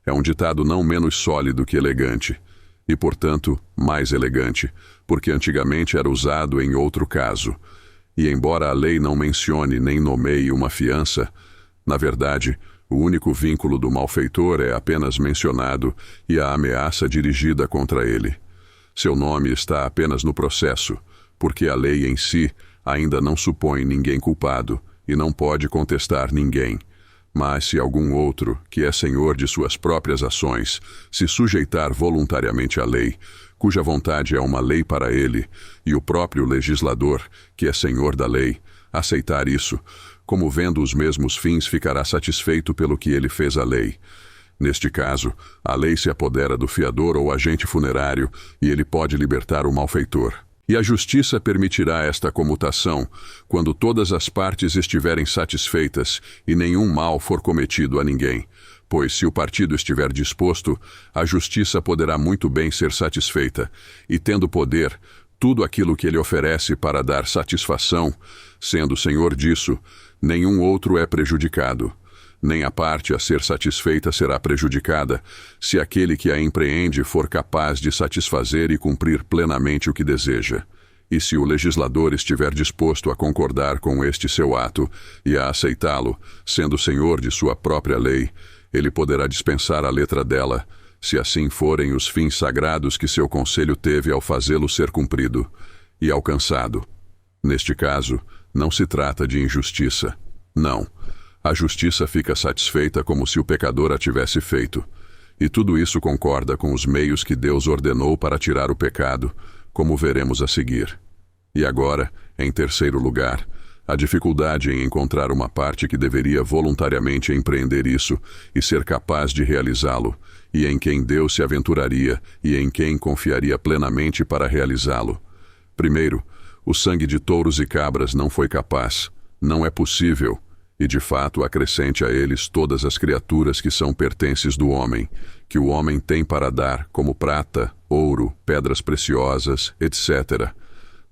É um ditado não menos sólido que elegante, e, portanto, mais elegante, porque antigamente era usado em outro caso. E embora a lei não mencione nem nomeie uma fiança, na verdade, o único vínculo do malfeitor é apenas mencionado e a ameaça dirigida contra ele. Seu nome está apenas no processo, porque a lei em si ainda não supõe ninguém culpado e não pode contestar ninguém. Mas se algum outro, que é senhor de suas próprias ações, se sujeitar voluntariamente à lei, cuja vontade é uma lei para ele, e o próprio legislador, que é senhor da lei, aceitar isso, como vendo os mesmos fins, ficará satisfeito pelo que ele fez a lei. Neste caso, a lei se apodera do fiador ou agente funerário e ele pode libertar o malfeitor. E a justiça permitirá esta comutação quando todas as partes estiverem satisfeitas e nenhum mal for cometido a ninguém. Pois se o partido estiver disposto, a justiça poderá muito bem ser satisfeita, e tendo poder, tudo aquilo que ele oferece para dar satisfação, sendo senhor disso, nenhum outro é prejudicado. Nem a parte a ser satisfeita será prejudicada, se aquele que a empreende for capaz de satisfazer e cumprir plenamente o que deseja. E se o legislador estiver disposto a concordar com este seu ato e a aceitá-lo, sendo senhor de sua própria lei, ele poderá dispensar a letra dela, se assim forem os fins sagrados que seu conselho teve ao fazê-lo ser cumprido e alcançado. Neste caso, não se trata de injustiça. Não. A justiça fica satisfeita como se o pecador a tivesse feito. E tudo isso concorda com os meios que Deus ordenou para tirar o pecado, como veremos a seguir. E agora, em terceiro lugar, a dificuldade em encontrar uma parte que deveria voluntariamente empreender isso e ser capaz de realizá-lo, e em quem Deus se aventuraria e em quem confiaria plenamente para realizá-lo. Primeiro, o sangue de touros e cabras não foi capaz, não é possível, e de fato acrescente a eles todas as criaturas que são pertences do homem, que o homem tem para dar, como prata, ouro, pedras preciosas, etc.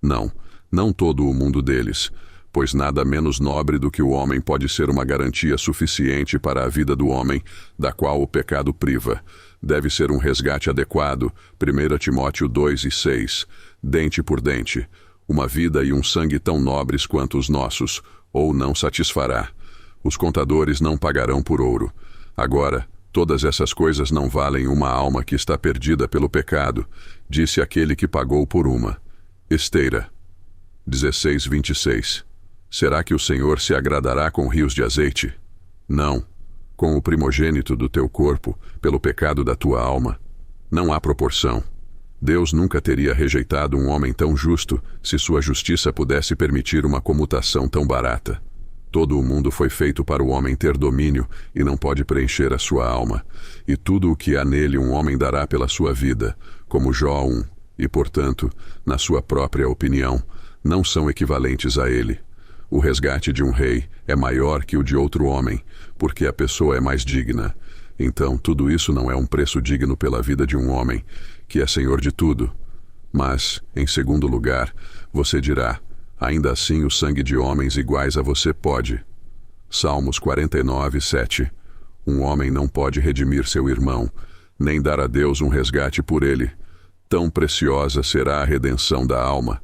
Não todo o mundo deles, pois nada menos nobre do que o homem pode ser uma garantia suficiente para a vida do homem, da qual o pecado priva. Deve ser um resgate adequado, 1 Timóteo 2:6, dente por dente, uma vida e um sangue tão nobres quanto os nossos, ou não satisfará. Os contadores não pagarão por ouro. Agora, todas essas coisas não valem uma alma que está perdida pelo pecado, disse aquele que pagou por uma. Esteira 16:26. Será que o Senhor se agradará com rios de azeite? Não. Com o primogênito do teu corpo, pelo pecado da tua alma. Não há proporção. Deus nunca teria rejeitado um homem tão justo se sua justiça pudesse permitir uma comutação tão barata. Todo o mundo foi feito para o homem ter domínio e não pode preencher a sua alma, e tudo o que há nele um homem dará pela sua vida, como Jó 1, e, portanto, na sua própria opinião, não são equivalentes a ele. O resgate de um rei é maior que o de outro homem, porque a pessoa é mais digna. Então, tudo isso não é um preço digno pela vida de um homem, que é senhor de tudo. Mas, em segundo lugar, você dirá, ainda assim o sangue de homens iguais a você pode. Salmos 49:7. Um homem não pode redimir seu irmão, nem dar a Deus um resgate por ele. Tão preciosa será a redenção da alma.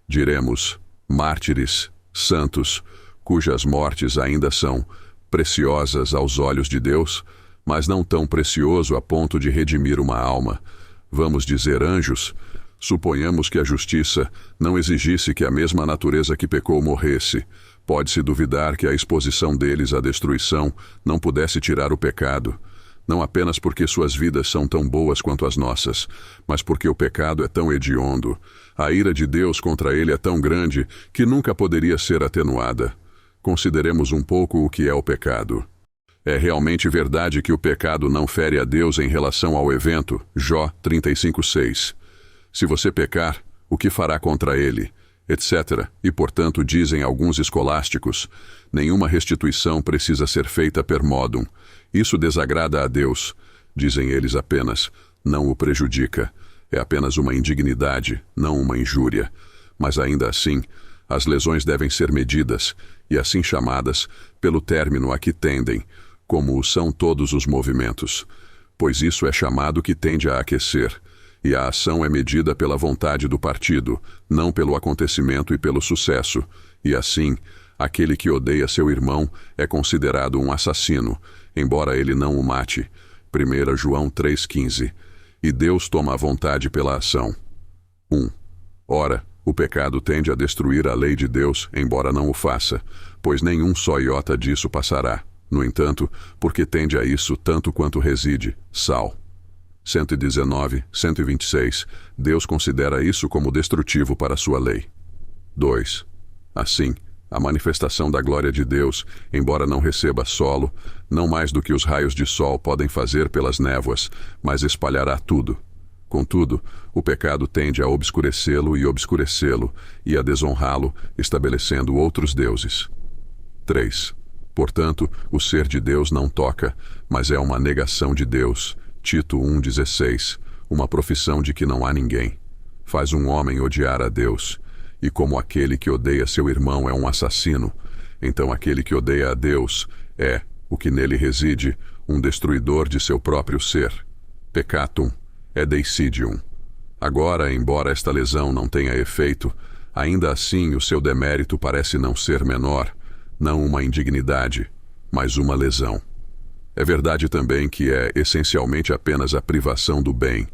Diremos, mártires, santos, cujas mortes ainda são preciosas aos olhos de Deus, mas não tão precioso a ponto de redimir uma alma. Vamos dizer anjos? Suponhamos que a justiça não exigisse que a mesma natureza que pecou morresse. Pode-se duvidar que a exposição deles à destruição não pudesse tirar o pecado. não apenas porque suas vidas são tão boas quanto as nossas, mas porque o pecado é tão hediondo. A ira de Deus contra ele é tão grande que nunca poderia ser atenuada. Consideremos um pouco o que é o pecado. É realmente verdade que o pecado não fere a Deus em relação ao evento, Jó 35:6. Se você pecar, o que fará contra ele? Etc. E, portanto, dizem alguns escolásticos, nenhuma restituição precisa ser feita per modum. Isso desagrada a Deus. Dizem eles apenas, não o prejudica. É apenas uma indignidade, não uma injúria. Mas ainda assim, as lesões devem ser medidas, e assim chamadas, pelo término a que tendem, como o são todos os movimentos. Pois isso é chamado que tende a aquecer. E a ação é medida pela vontade do partido, não pelo acontecimento e pelo sucesso. E assim, aquele que odeia seu irmão é considerado um assassino, embora ele não o mate. 1 João 3,15. E Deus toma a vontade pela ação. 1. Ora, o pecado tende a destruir a lei de Deus, embora não o faça, pois nenhum só iota disso passará. No entanto, porque tende a isso tanto quanto reside, Sal 119, 126, Deus considera isso como destrutivo para sua lei. 2. Assim, a manifestação da glória de Deus, embora não receba solo, não mais do que os raios de sol podem fazer pelas névoas, mas espalhará tudo. Contudo, o pecado tende a obscurecê-lo e a desonrá-lo, estabelecendo outros deuses. 3. Portanto, o ser de Deus não toca, mas é uma negação de Deus. Tito 1,16, uma profissão de que não há ninguém. Faz um homem odiar a Deus, e como aquele que odeia seu irmão é um assassino, então aquele que odeia a Deus é, o que nele reside, um destruidor de seu próprio ser. Peccatum é deicidium. Agora, embora esta lesão não tenha efeito, ainda assim o seu demérito parece não ser menor, não uma indignidade, mas uma lesão. É verdade também que é essencialmente apenas a privação do bem,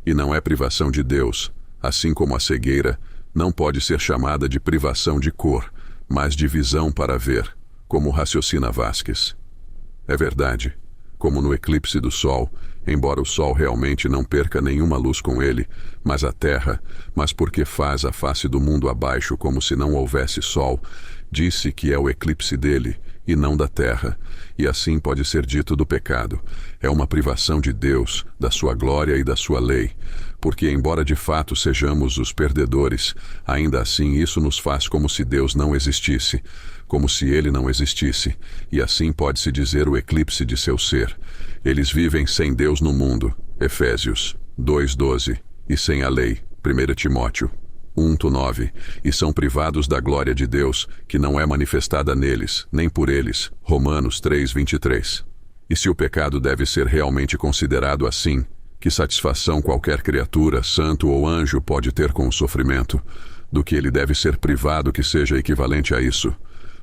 e não é privação de Deus, assim como a cegueira não pode ser chamada de privação de cor, mas de visão para ver, como raciocina Vasquez. É verdade, como no eclipse do Sol, embora o Sol realmente não perca nenhuma luz com ele, mas a Terra, mas porque faz a face do mundo abaixo como se não houvesse Sol, disse que é o eclipse dele, e não da terra, e assim pode ser dito do pecado. É uma privação de Deus, da sua glória e da sua lei, porque embora de fato sejamos os perdedores, ainda assim isso nos faz como se Deus não existisse, como se ele não existisse, e assim pode-se dizer o eclipse de seu ser. Eles vivem sem Deus no mundo, Efésios 2,12, e sem a lei, 1 Timóteo 1:9, e são privados da glória de Deus, que não é manifestada neles, nem por eles, Romanos 3:23. E se o pecado deve ser realmente considerado assim, que satisfação qualquer criatura, santo ou anjo pode ter com o sofrimento, do que ele deve ser privado que seja equivalente a isso,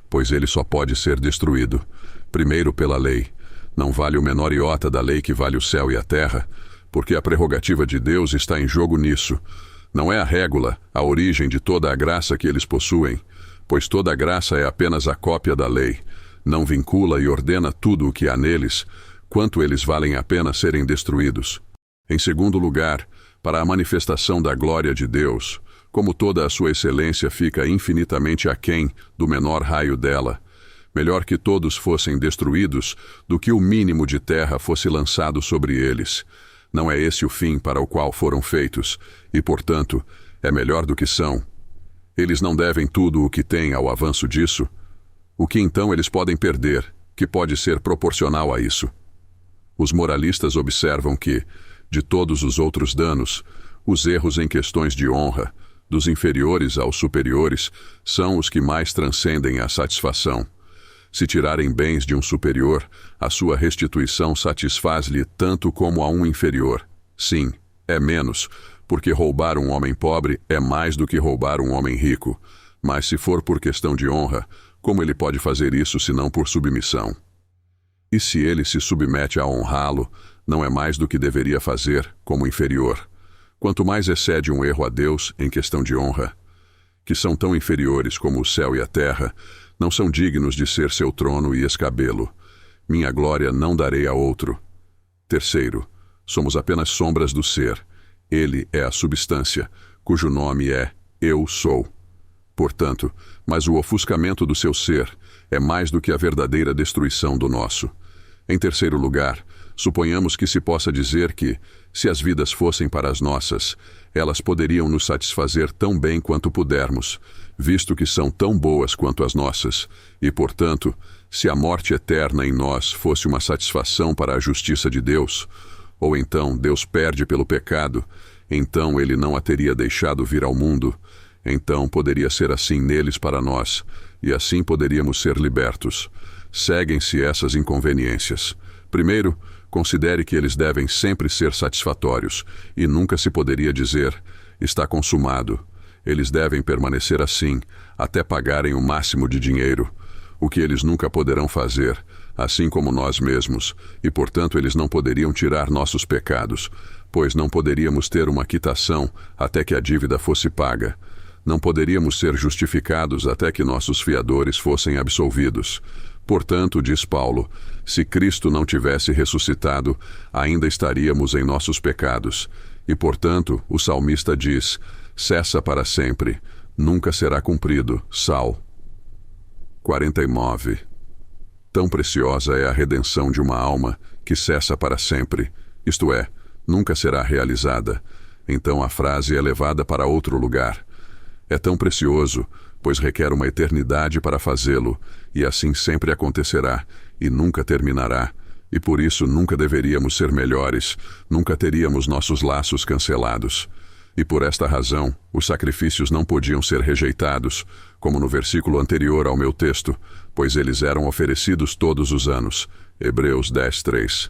pois ele só pode ser destruído, primeiro pela lei. Não vale o menor iota da lei que vale o céu e a terra, porque a prerrogativa de Deus está em jogo nisso. Não é a régula, a origem de toda a graça que eles possuem, pois toda a graça é apenas a cópia da lei, não vincula e ordena tudo o que há neles, quanto eles valem a pena serem destruídos. Em segundo lugar, para a manifestação da glória de Deus, como toda a sua excelência fica infinitamente aquém do menor raio dela, melhor que todos fossem destruídos do que o mínimo de terra fosse lançado sobre eles. Não é esse o fim para o qual foram feitos, e, portanto, é melhor do que são. Eles não devem tudo o que têm ao avanço disso. O que então eles podem perder, que pode ser proporcional a isso? Os moralistas observam que, de todos os outros danos, os erros em questões de honra, dos inferiores aos superiores, são os que mais transcendem a satisfação. Se tirarem bens de um superior, a sua restituição satisfaz-lhe tanto como a um inferior. Sim, é menos, porque roubar um homem pobre é mais do que roubar um homem rico. Mas se for por questão de honra, como ele pode fazer isso senão por submissão? E se ele se submete a honrá-lo, não é mais do que deveria fazer, como inferior. Quanto mais excede um erro a Deus em questão de honra, que são tão inferiores como o céu e a terra, não são dignos de ser seu trono e escabelo. Minha glória não darei a outro. Terceiro, somos apenas sombras do ser. Ele é a substância, cujo nome é Eu Sou. Portanto, mas o ofuscamento do seu ser é mais do que a verdadeira destruição do nosso. Em terceiro lugar, suponhamos que se possa dizer que, se as vidas fossem para as nossas, elas poderiam nos satisfazer tão bem quanto pudermos, visto que são tão boas quanto as nossas, e, portanto, se a morte eterna em nós fosse uma satisfação para a justiça de Deus, ou então Deus perde pelo pecado, então ele não a teria deixado vir ao mundo, então poderia ser assim neles para nós, e assim poderíamos ser libertos. Seguem-se essas inconveniências. Primeiro, considere que eles devem sempre ser satisfatórios, e nunca se poderia dizer, está consumado. Eles devem permanecer assim, até pagarem o máximo de dinheiro, o que eles nunca poderão fazer, assim como nós mesmos, e portanto eles não poderiam tirar nossos pecados, pois não poderíamos ter uma quitação até que a dívida fosse paga. Não poderíamos ser justificados até que nossos fiadores fossem absolvidos. Portanto, diz Paulo, se Cristo não tivesse ressuscitado, ainda estaríamos em nossos pecados. E, portanto, o salmista diz, cessa para sempre, nunca será cumprido. Sal 49. Tão preciosa é a redenção de uma alma que cessa para sempre, isto é, nunca será realizada. Então a frase é levada para outro lugar. É tão precioso, pois requer uma eternidade para fazê-lo, e assim sempre acontecerá, e nunca terminará, e por isso nunca deveríamos ser melhores, nunca teríamos nossos laços cancelados. E por esta razão, os sacrifícios não podiam ser rejeitados, como no versículo anterior ao meu texto, pois eles eram oferecidos todos os anos. Hebreus 10:3.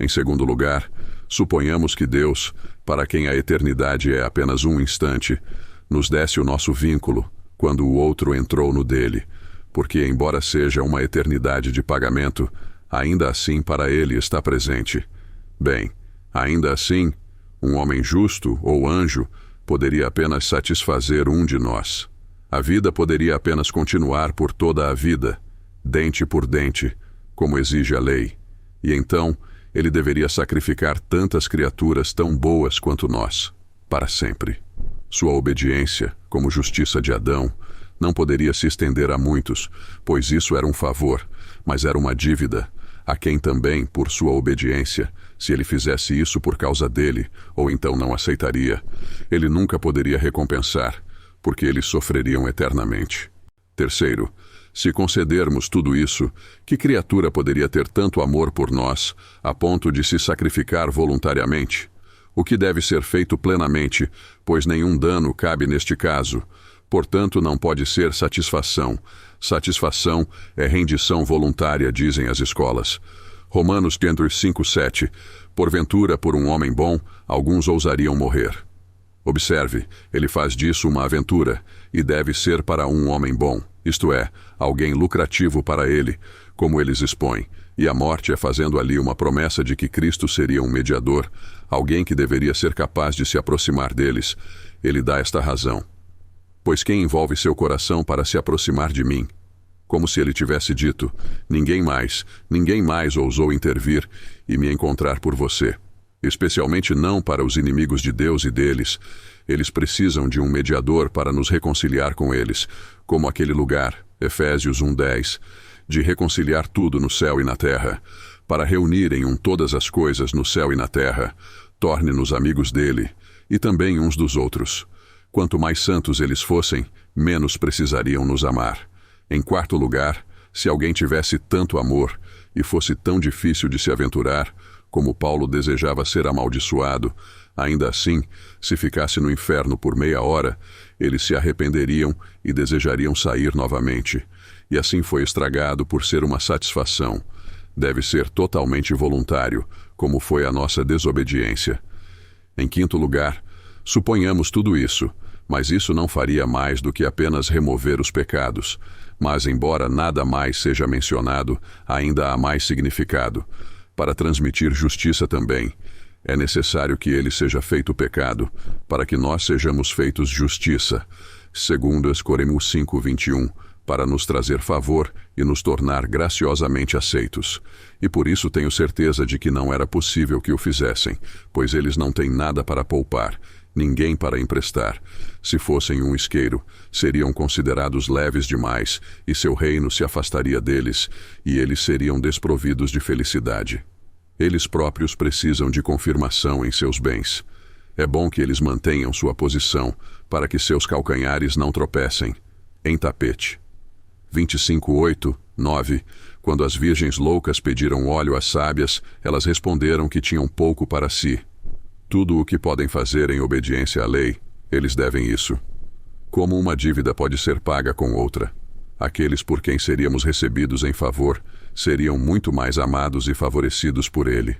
Em segundo lugar, suponhamos que Deus, para quem a eternidade é apenas um instante, nos desse o nosso vínculo, quando o outro entrou no dele, porque embora seja uma eternidade de pagamento, ainda assim para ele está presente. Bem, ainda assim, um homem justo ou anjo poderia apenas satisfazer um de nós. A vida poderia apenas continuar por toda a vida, dente por dente, como exige a lei. E então, ele deveria sacrificar tantas criaturas tão boas quanto nós, para sempre. Sua obediência, como justiça de Adão, não poderia se estender a muitos, pois isso era um favor, mas era uma dívida, a quem também, por sua obediência, se ele fizesse isso por causa dele, ou então não aceitaria, ele nunca poderia recompensar, porque eles sofreriam eternamente. Terceiro, se concedermos tudo isso, que criatura poderia ter tanto amor por nós, a ponto de se sacrificar voluntariamente? O que deve ser feito plenamente, pois nenhum dano cabe neste caso. Portanto, não pode ser satisfação. Satisfação é rendição voluntária, dizem as escolas. Romanos 5:7. Porventura, por um homem bom, alguns ousariam morrer. Observe, ele faz disso uma aventura, e deve ser para um homem bom, isto é, alguém lucrativo para ele, como eles expõem, e a morte é fazendo ali uma promessa de que Cristo seria um mediador, alguém que deveria ser capaz de se aproximar deles. Ele dá esta razão. Pois quem envolve seu coração para se aproximar de mim? Como se ele tivesse dito, ninguém mais ousou intervir e me encontrar por você. Especialmente não para os inimigos de Deus e deles. Eles precisam de um mediador para nos reconciliar com eles, como aquele lugar, Efésios 1:10, de reconciliar tudo no céu e na terra, para reunir em todas as coisas no céu e na terra, torne-nos amigos dele, e também uns dos outros. Quanto mais santos eles fossem, menos precisariam nos amar. Em quarto lugar, se alguém tivesse tanto amor, e fosse tão difícil de se aventurar, como Paulo desejava ser amaldiçoado, ainda assim, se ficasse no inferno por meia hora, eles se arrependeriam e desejariam sair novamente. E assim foi estragado por ser uma satisfação. Deve ser totalmente voluntário, como foi a nossa desobediência. Em quinto lugar, suponhamos tudo isso, mas isso não faria mais do que apenas remover os pecados. Mas, embora nada mais seja mencionado, ainda há mais significado. Para transmitir justiça também, é necessário que ele seja feito pecado, para que nós sejamos feitos justiça. 2 Coríntios 5:21, para nos trazer favor e nos tornar graciosamente aceitos. E por isso tenho certeza de que não era possível que o fizessem, pois eles não têm nada para poupar, ninguém para emprestar. Se fossem um isqueiro, seriam considerados leves demais, e seu reino se afastaria deles, e eles seriam desprovidos de felicidade. Eles próprios precisam de confirmação em seus bens. É bom que eles mantenham sua posição, para que seus calcanhares não tropecem em tapete. 25:8-9. Quando as virgens loucas pediram óleo às sábias, elas responderam que tinham pouco para si. Tudo o que podem fazer em obediência à lei, eles devem isso. Como uma dívida pode ser paga com outra? Aqueles por quem seríamos recebidos em favor, seriam muito mais amados e favorecidos por ele.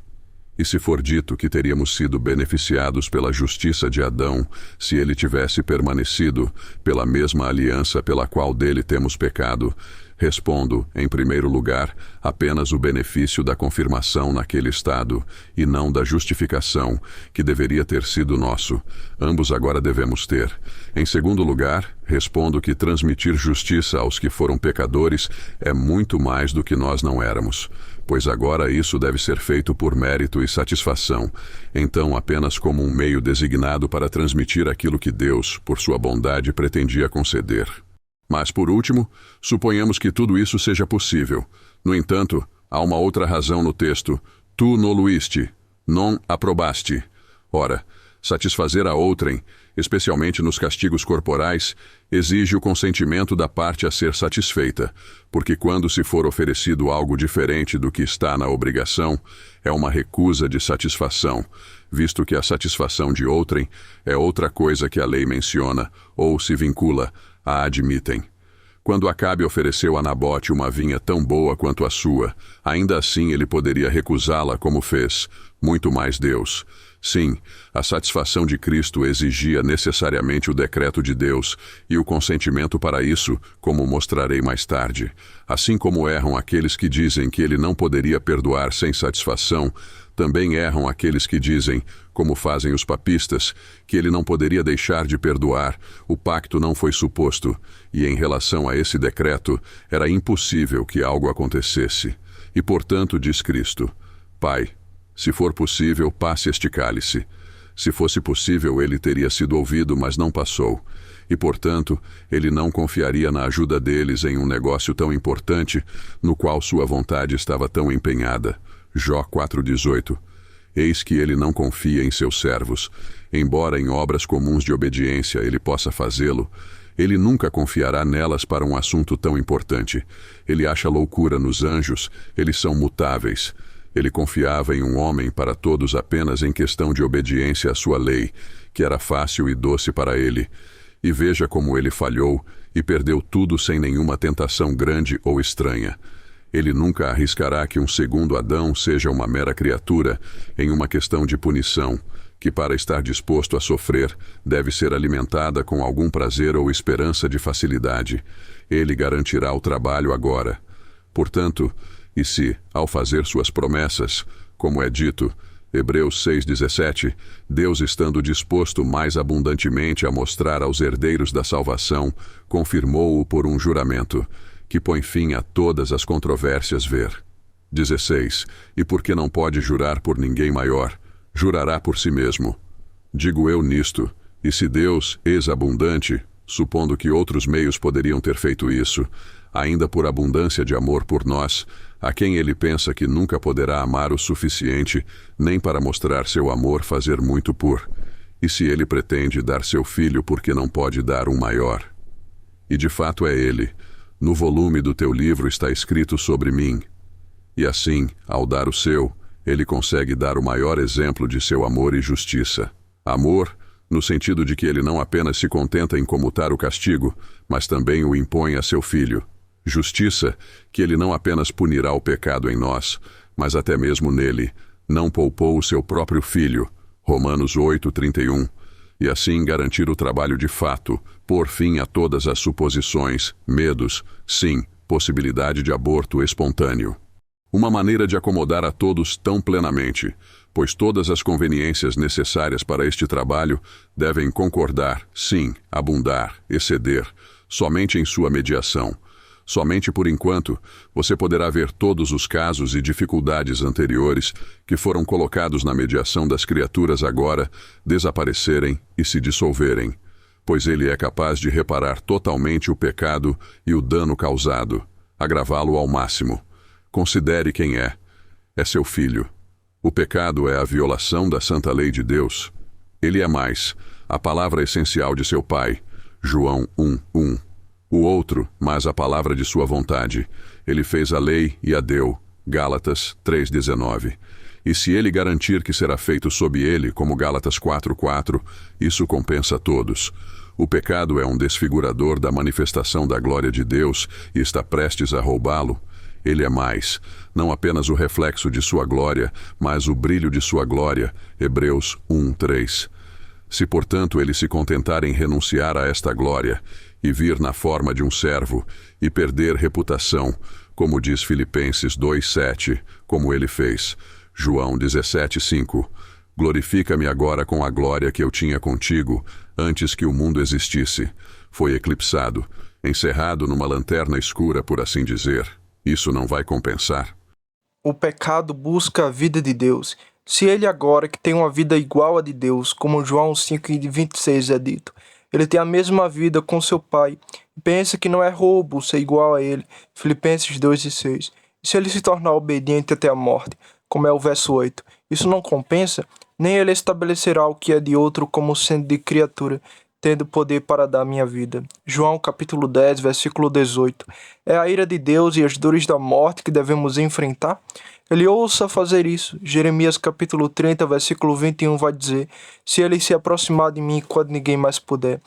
E se for dito que teríamos sido beneficiados pela justiça de Adão, se ele tivesse permanecido pela mesma aliança pela qual dele temos pecado, respondo, em primeiro lugar, apenas o benefício da confirmação naquele estado, e não da justificação, que deveria ter sido nosso. Ambos agora devemos ter. Em segundo lugar, respondo que transmitir justiça aos que foram pecadores é muito mais do que nós não éramos, pois agora isso deve ser feito por mérito e satisfação, então apenas como um meio designado para transmitir aquilo que Deus, por sua bondade, pretendia conceder. Mas, por último, suponhamos que tudo isso seja possível. No entanto, há uma outra razão no texto. Tu noluiste, non aprobaste. Ora, satisfazer a outrem, especialmente nos castigos corporais, exige o consentimento da parte a ser satisfeita, porque quando se for oferecido algo diferente do que está na obrigação, é uma recusa de satisfação, visto que a satisfação de outrem é outra coisa que a lei menciona, ou se vincula, a admitem. Quando Acabe ofereceu a Nabote uma vinha tão boa quanto a sua, ainda assim ele poderia recusá-la como fez, muito mais Deus. Sim, a satisfação de Cristo exigia necessariamente o decreto de Deus e o consentimento para isso, como mostrarei mais tarde. Assim como erram aqueles que dizem que ele não poderia perdoar sem satisfação, também erram aqueles que dizem, como fazem os papistas, que ele não poderia deixar de perdoar, o pacto não foi suposto, e em relação a esse decreto, era impossível que algo acontecesse. E portanto, diz Cristo, Pai, se for possível, passe este cálice. Se fosse possível, ele teria sido ouvido, mas não passou. E, portanto, ele não confiaria na ajuda deles em um negócio tão importante, no qual sua vontade estava tão empenhada. Jó 4:18. Eis que ele não confia em seus servos. Embora em obras comuns de obediência ele possa fazê-lo, ele nunca confiará nelas para um assunto tão importante. Ele acha loucura nos anjos, eles são mutáveis. Ele confiava em um homem para todos apenas em questão de obediência à sua lei, que era fácil e doce para ele. E veja como ele falhou e perdeu tudo sem nenhuma tentação grande ou estranha. Ele nunca arriscará que um segundo Adão seja uma mera criatura em uma questão de punição, que para estar disposto a sofrer, deve ser alimentada com algum prazer ou esperança de facilidade. Ele garantirá o trabalho agora. Portanto, e se, ao fazer suas promessas, como é dito, Hebreus 6:17, Deus estando disposto mais abundantemente a mostrar aos herdeiros da salvação, confirmou-o por um juramento, que põe fim a todas as controvérsias ver. 16. E porque não pode jurar por ninguém maior, jurará por si mesmo. Digo eu nisto, e se Deus, ex-abundante, supondo que outros meios poderiam ter feito isso, ainda por abundância de amor por nós, a quem ele pensa que nunca poderá amar o suficiente, nem para mostrar seu amor fazer muito por, e se ele pretende dar seu filho porque não pode dar um maior? E de fato é ele. No volume do teu livro está escrito sobre mim. E assim, ao dar o seu, ele consegue dar o maior exemplo de seu amor e justiça. Amor, no sentido de que ele não apenas se contenta em comutar o castigo, mas também o impõe a seu filho. Justiça, que ele não apenas punirá o pecado em nós, mas até mesmo nele, não poupou o seu próprio filho. Romanos 8:31. E assim garantir o trabalho de fato, pôr fim a todas as suposições, medos, sim, possibilidade de aborto espontâneo. Uma maneira de acomodar a todos tão plenamente, pois todas as conveniências necessárias para este trabalho devem concordar, sim, abundar, exceder, somente em sua mediação, Somente por enquanto, você poderá ver todos os casos e dificuldades anteriores que foram colocados na mediação das criaturas agora desaparecerem e se dissolverem, pois ele é capaz de reparar totalmente o pecado e o dano causado, agravá-lo ao máximo. Considere quem é. É seu filho. O pecado é a violação da santa lei de Deus. Ele é mais, a palavra essencial de seu pai, João 1:1. O outro, mas a palavra de sua vontade. Ele fez a lei e a deu, Gálatas 3:19. E se ele garantir que será feito sob ele, como Gálatas 4:4, isso compensa todos. O pecado é um desfigurador da manifestação da glória de Deus e está prestes a roubá-lo. Ele é mais, não apenas o reflexo de sua glória, mas o brilho de sua glória, Hebreus 1:3. Se, portanto, ele se contentar em renunciar a esta glória e vir na forma de um servo e perder reputação, como diz Filipenses 2:7, como ele fez, João 17:5, glorifica-me agora com a glória que eu tinha contigo antes que o mundo existisse. Foi eclipsado, encerrado numa lanterna escura, por assim dizer. Isso não vai compensar? O pecado busca a vida de Deus. Se ele agora, que tem uma vida igual à de Deus, como João 5:26 é dito, ele tem a mesma vida com seu pai, e pensa que não é roubo ser igual a ele, Filipenses 2:6. E se ele se tornar obediente até a morte, como é o verso 8, isso não compensa? Nem ele estabelecerá o que é de outro como sendo de criatura, tendo poder para dar minha vida. João capítulo 10, versículo 18. É a ira de Deus e as dores da morte que devemos enfrentar? Ele ousa fazer isso. Jeremias capítulo 30, versículo 21 vai dizer: se ele se aproximar de mim quando ninguém mais puder.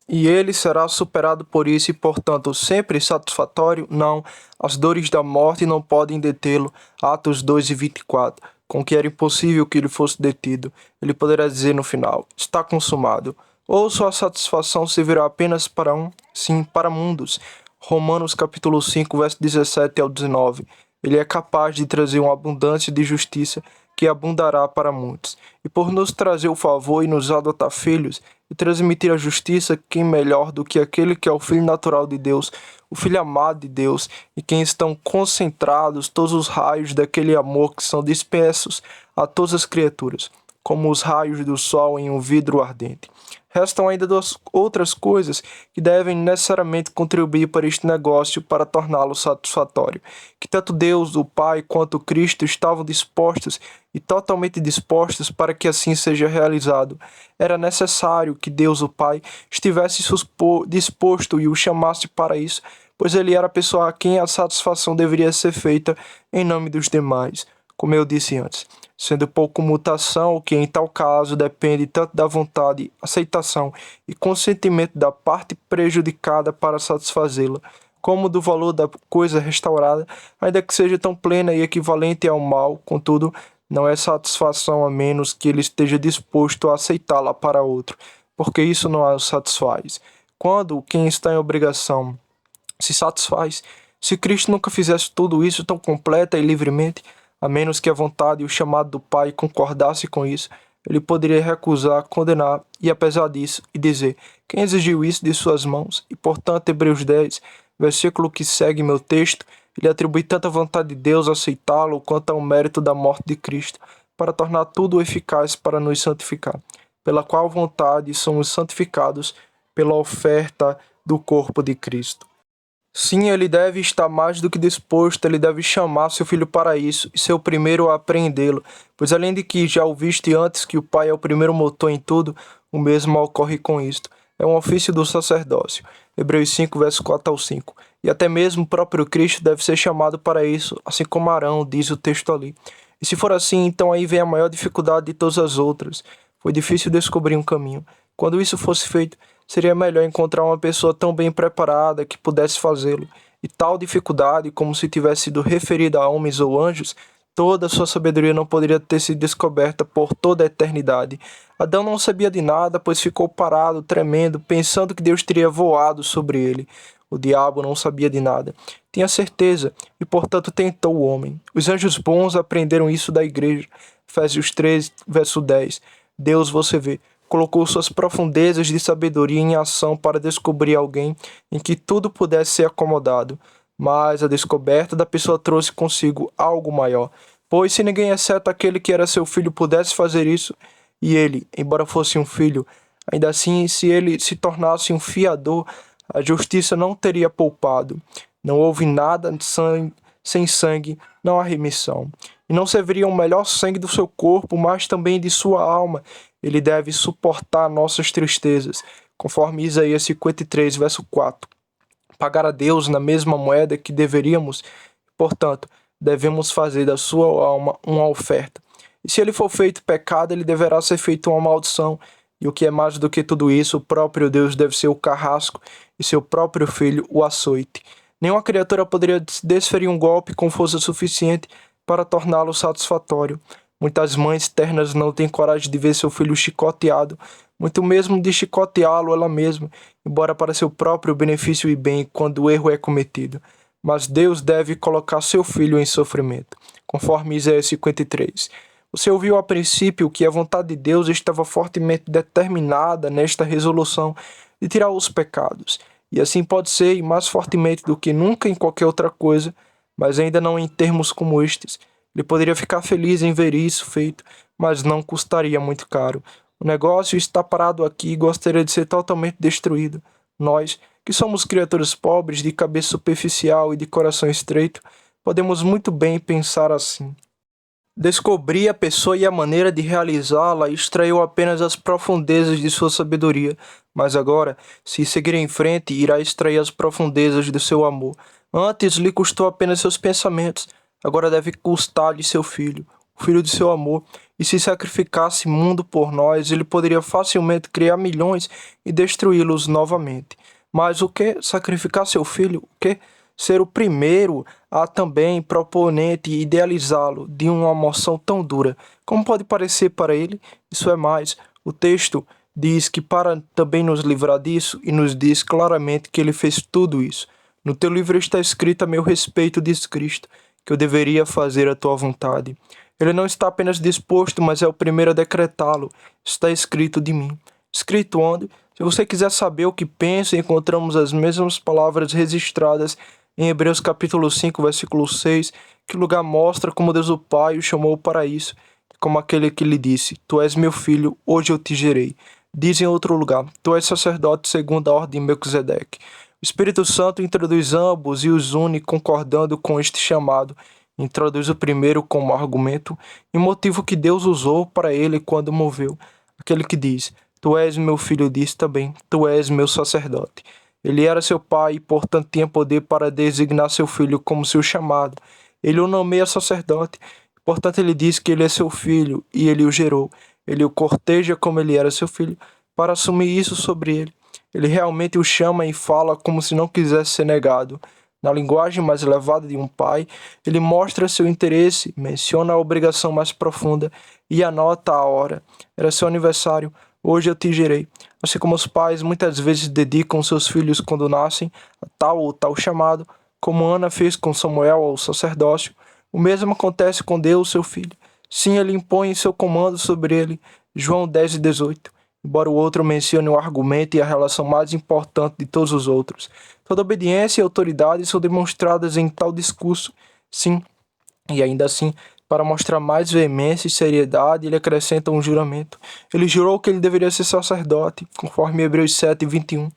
E ele será superado por isso e, portanto, sempre satisfatório? Não. As dores da morte não podem detê-lo. Atos 2:24. Com que era impossível que ele fosse detido. Ele poderá dizer no final: está consumado. Ou sua satisfação servirá apenas para um? Sim, para mundos. Romanos capítulo 5, verso 17 ao 19. Ele é capaz de trazer uma abundância de justiça que abundará para muitos. E por nos trazer o favor e nos adotar filhos, e transmitir a justiça, quem melhor do que aquele que é o Filho natural de Deus, o Filho amado de Deus, e quem estão concentrados todos os raios daquele amor que são dispersos a todas as criaturas, como os raios do sol em um vidro ardente. Restam ainda duas outras coisas que devem necessariamente contribuir para este negócio para torná-lo satisfatório, que tanto Deus, o Pai, quanto Cristo estavam dispostos e totalmente dispostos para que assim seja realizado. Era necessário que Deus, o Pai, estivesse disposto e o chamasse para isso, pois ele era a pessoa a quem a satisfação deveria ser feita em nome dos demais, como eu disse antes. Sendo pouco mutação, o que em tal caso depende tanto da vontade, aceitação e consentimento da parte prejudicada para satisfazê-la, como do valor da coisa restaurada, ainda que seja tão plena e equivalente ao mal, contudo, não é satisfação a menos que ele esteja disposto a aceitá-la para outro, porque isso não o satisfaz. Quando quem está em obrigação se satisfaz, se Cristo nunca fizesse tudo isso tão completa e livremente, a menos que a vontade e o chamado do Pai concordasse com isso, ele poderia recusar, condenar e, apesar disso, e dizer: quem exigiu isso de suas mãos? E, portanto, Hebreus 10, versículo que segue meu texto, ele atribui tanta vontade de Deus a aceitá-lo quanto ao mérito da morte de Cristo, para tornar tudo eficaz para nos santificar, pela qual vontade somos santificados pela oferta do corpo de Cristo. Sim, ele deve estar mais do que disposto, ele deve chamar seu filho para isso e ser o primeiro a apreendê-lo, pois além de que já o viste antes que o Pai é o primeiro motor em tudo, o mesmo ocorre com isto. É um ofício do sacerdócio. Hebreus 5, verso 4 ao 5. E até mesmo o próprio Cristo deve ser chamado para isso, assim como Arão, diz o texto ali. E se for assim, então aí vem a maior dificuldade de todas as outras. Foi difícil descobrir um caminho. Quando isso fosse feito, seria melhor encontrar uma pessoa tão bem preparada que pudesse fazê-lo. E tal dificuldade, como se tivesse sido referida a homens ou anjos, toda a sua sabedoria não poderia ter sido descoberta por toda a eternidade. Adão não sabia de nada, pois ficou parado, tremendo, pensando que Deus teria voado sobre ele. O diabo não sabia de nada. Tinha certeza, e portanto tentou o homem. Os anjos bons aprenderam isso da igreja. Efésios 3, verso 10. Deus, você vê, colocou suas profundezas de sabedoria em ação para descobrir alguém em que tudo pudesse ser acomodado. Mas a descoberta da pessoa trouxe consigo algo maior, pois se ninguém exceto aquele que era seu filho pudesse fazer isso, e ele, embora fosse um filho, ainda assim, se ele se tornasse um fiador, a justiça não teria poupado. Não houve nada sem sangue, não há remissão. E não serviria o melhor sangue do seu corpo, mas também de sua alma. Ele deve suportar nossas tristezas, conforme Isaías 53, verso 4. Pagar a Deus na mesma moeda que deveríamos, portanto, devemos fazer da sua alma uma oferta. E se ele for feito pecado, ele deverá ser feito uma maldição. E o que é mais do que tudo isso, o próprio Deus deve ser o carrasco e seu próprio filho o açoite. Nenhuma criatura poderia desferir um golpe com força suficiente para torná-lo satisfatório. Muitas mães ternas não têm coragem de ver seu filho chicoteado, muito mesmo de chicoteá-lo ela mesma, embora para seu próprio benefício e bem quando o erro é cometido. Mas Deus deve colocar seu filho em sofrimento, conforme Isaías 53. Você ouviu a princípio que a vontade de Deus estava fortemente determinada nesta resolução de tirar os pecados, e assim pode ser, e mais fortemente do que nunca em qualquer outra coisa, mas ainda não em termos como estes. Ele poderia ficar feliz em ver isso feito, mas não custaria muito caro. O negócio está parado aqui e gostaria de ser totalmente destruído. Nós, que somos criaturas pobres, de cabeça superficial e de coração estreito, podemos muito bem pensar assim. Descobri a pessoa e a maneira de realizá-la e extraiu apenas as profundezas de sua sabedoria, mas agora, se seguir em frente, irá extrair as profundezas do seu amor. Antes lhe custou apenas seus pensamentos, agora deve custar-lhe seu filho, o filho de seu amor, e se sacrificasse mundo por nós, ele poderia facilmente criar milhões e destruí-los novamente. Mas o que? Sacrificar seu filho? O que? Ser o primeiro a também proponente e idealizá-lo de uma emoção tão dura. Como pode parecer para ele? Isso é mais. O texto diz que para também nos livrar disso e nos diz claramente que ele fez tudo isso. No teu livro está escrito a meu respeito, diz Cristo, que eu deveria fazer a tua vontade. Ele não está apenas disposto, mas é o primeiro a decretá-lo. Está escrito de mim. Escrito onde? Se você quiser saber o que penso, encontramos as mesmas palavras registradas em Hebreus capítulo 5, versículo 6, que o lugar mostra como Deus o Pai o chamou para isso, como aquele que lhe disse, tu és meu filho, hoje eu te gerei. Diz em outro lugar, tu és sacerdote segundo a ordem de Melquisedeque. O Espírito Santo introduz ambos e os une concordando com este chamado. Introduz o primeiro como argumento e motivo que Deus usou para ele quando moveu. Aquele que diz, tu és meu filho, diz também, tu és meu sacerdote. Ele era seu pai e, portanto, tinha poder para designar seu filho como seu chamado. Ele o nomeia sacerdote, portanto, ele diz que ele é seu filho e ele o gerou. Ele o corteja como ele era seu filho, para assumir isso sobre ele. Ele realmente o chama e fala como se não quisesse ser negado. Na linguagem mais elevada de um pai, ele mostra seu interesse, menciona a obrigação mais profunda e anota a hora. Era seu aniversário. Hoje eu te gerei. Assim como os pais muitas vezes dedicam seus filhos quando nascem a tal ou tal chamado, como Ana fez com Samuel ao sacerdócio, o mesmo acontece com Deus, seu filho. Sim, ele impõe seu comando sobre ele. João 10 e 18. Embora o outro mencione o argumento e a relação mais importante de todos os outros. Toda obediência e autoridade são demonstradas em tal discurso. Sim, e ainda assim, para mostrar mais veemência e seriedade, ele acrescenta um juramento. Ele jurou que ele deveria ser sacerdote, conforme Hebreus 7, 21.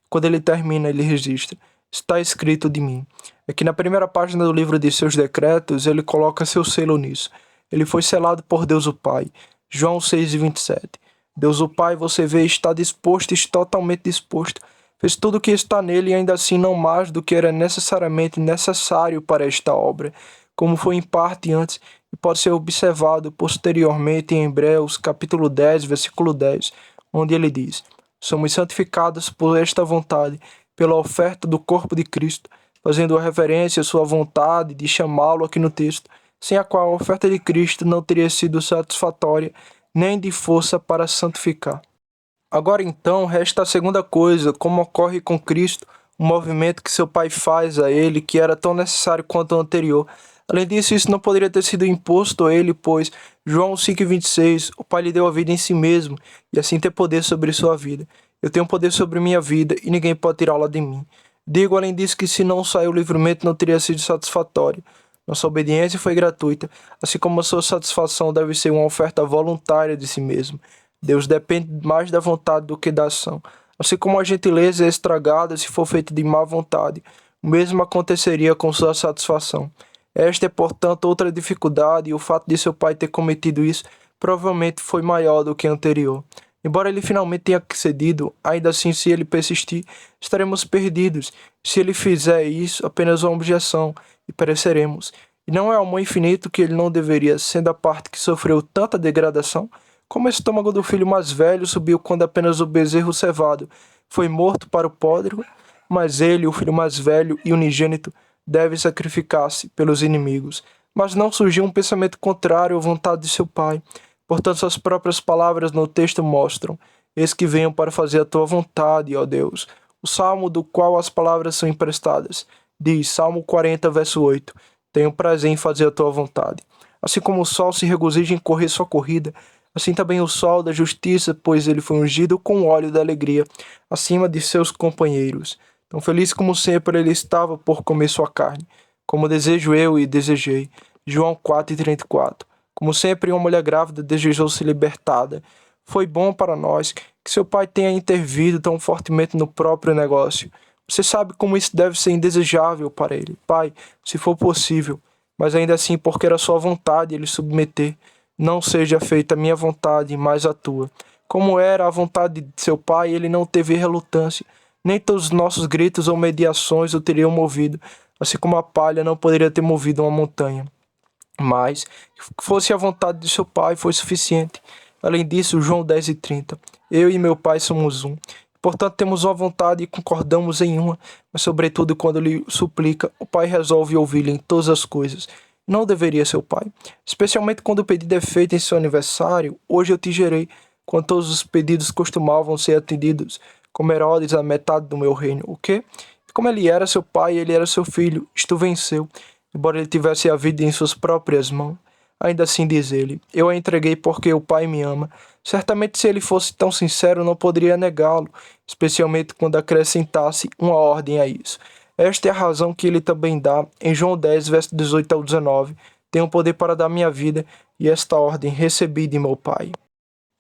Quando ele termina, ele registra, está escrito de mim. É que na primeira página do livro de seus decretos, ele coloca seu selo nisso. Ele foi selado por Deus o Pai. João 6, 27. Deus o Pai, você vê, está disposto, está totalmente disposto. Fez tudo o que está nele e ainda assim não mais do que era necessariamente necessário para esta obra, como foi em parte antes e pode ser observado posteriormente em Hebreus capítulo 10, versículo 10, onde ele diz, somos santificados por esta vontade, pela oferta do corpo de Cristo, fazendo referência à sua vontade de chamá-lo aqui no texto, sem a qual a oferta de Cristo não teria sido satisfatória, nem de força para santificar. Agora então, resta a segunda coisa, como ocorre com Cristo, o movimento que seu Pai faz a ele, que era tão necessário quanto o anterior, Além disso, isso não poderia ter sido imposto a ele, pois João 5,26, o Pai lhe deu a vida em si mesmo, e assim ter poder sobre sua vida. Eu tenho poder sobre minha vida, e ninguém pode tirá-la de mim. Digo, além disso, que se não saiu o livramento, não teria sido satisfatório. Nossa obediência foi gratuita, assim como a sua satisfação deve ser uma oferta voluntária de si mesmo. Deus depende mais da vontade do que da ação. Assim como a gentileza é estragada se for feita de má vontade, o mesmo aconteceria com sua satisfação. Esta é, portanto, outra dificuldade, e o fato de seu pai ter cometido isso provavelmente foi maior do que a anterior. Embora ele finalmente tenha cedido, ainda assim, se ele persistir, estaremos perdidos. Se ele fizer isso, apenas uma objeção, e pereceremos. E não é amor infinito que ele não deveria, sendo a parte que sofreu tanta degradação? Como o estômago do filho mais velho subiu quando apenas o bezerro cevado foi morto para o podre, mas ele, o filho mais velho e unigênito, deve sacrificar-se pelos inimigos. Mas não surgiu um pensamento contrário à vontade de seu pai. Portanto, suas próprias palavras no texto mostram: eis que venho para fazer a tua vontade, ó Deus. O salmo do qual as palavras são emprestadas diz, Salmo 40, verso 8, tenho prazer em fazer a tua vontade. Assim como o sol se regozija em correr sua corrida, assim também o sol da justiça, pois ele foi ungido com o óleo da alegria, acima de seus companheiros. Tão feliz como sempre ele estava por comer sua carne, como desejo eu e desejei. João 4,34. Como sempre, uma mulher grávida desejou ser libertada. Foi bom para nós que seu pai tenha intervido tão fortemente no próprio negócio. Você sabe como isso deve ser indesejável para ele. Pai, se for possível, mas ainda assim, porque era sua vontade ele submeter, não seja feita a minha vontade, mas a tua. Como era a vontade de seu pai, ele não teve relutância. Nem todos os nossos gritos ou mediações o teriam movido, assim como a palha não poderia ter movido uma montanha. Mas, que fosse a vontade de seu pai, foi suficiente. Além disso, João 10,30. Eu e meu pai somos um. Portanto, temos uma vontade e concordamos em uma, mas sobretudo quando lhe suplica, o pai resolve ouvi-lo em todas as coisas. Não deveria ser o pai. Especialmente quando o pedido é feito em seu aniversário, hoje eu te gerei, quando todos os pedidos costumavam ser atendidos, como Herodes a metade do meu reino. O quê? Como ele era seu pai, ele era seu filho, isto venceu. Embora ele tivesse a vida em suas próprias mãos, ainda assim diz ele, eu a entreguei porque o pai me ama. Certamente se ele fosse tão sincero não poderia negá-lo, especialmente quando acrescentasse uma ordem a isso. Esta é a razão que ele também dá em João 10, verso 18 ao 19. Tenho poder para dar minha vida e esta ordem recebi de meu pai.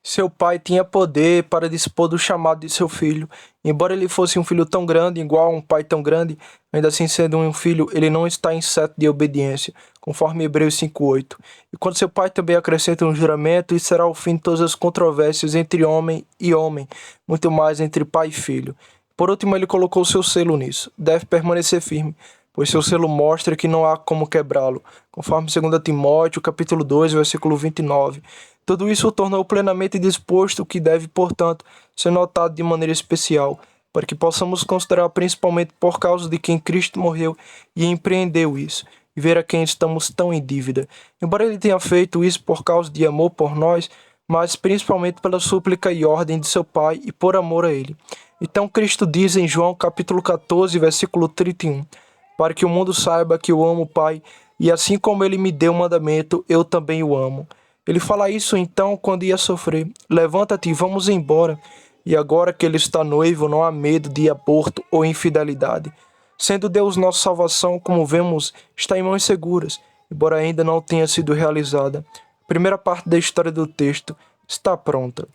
Seu pai tinha poder para dispor do chamado de seu filho. Embora ele fosse um filho tão grande, igual a um pai tão grande, ainda assim sendo um filho, ele não está incerto de obediência, conforme Hebreus 5,8. E quando seu pai também acrescenta um juramento, isso será o fim de todas as controvérsias entre homem e homem, muito mais entre pai e filho. Por último, ele colocou seu selo nisso. Deve permanecer firme, pois seu selo mostra que não há como quebrá-lo, conforme 2 Timóteo, capítulo 2, versículo 29. Tudo isso o tornou plenamente disposto, que deve, portanto, ser notado de maneira especial, para que possamos considerar principalmente por causa de quem Cristo morreu e empreendeu isso, e ver a quem estamos tão em dívida. Embora ele tenha feito isso por causa de amor por nós, mas principalmente pela súplica e ordem de seu Pai e por amor a ele. Então Cristo diz em João capítulo 14, versículo 31, para que o mundo saiba que eu amo o Pai, e assim como ele me deu o mandamento, eu também o amo. Ele fala isso então quando ia sofrer. Levanta-te e vamos embora. E agora que ele está noivo, não há medo de aborto ou infidelidade. Sendo Deus nossa salvação, como vemos, está em mãos seguras, embora ainda não tenha sido realizada. A primeira parte da história do texto está pronta.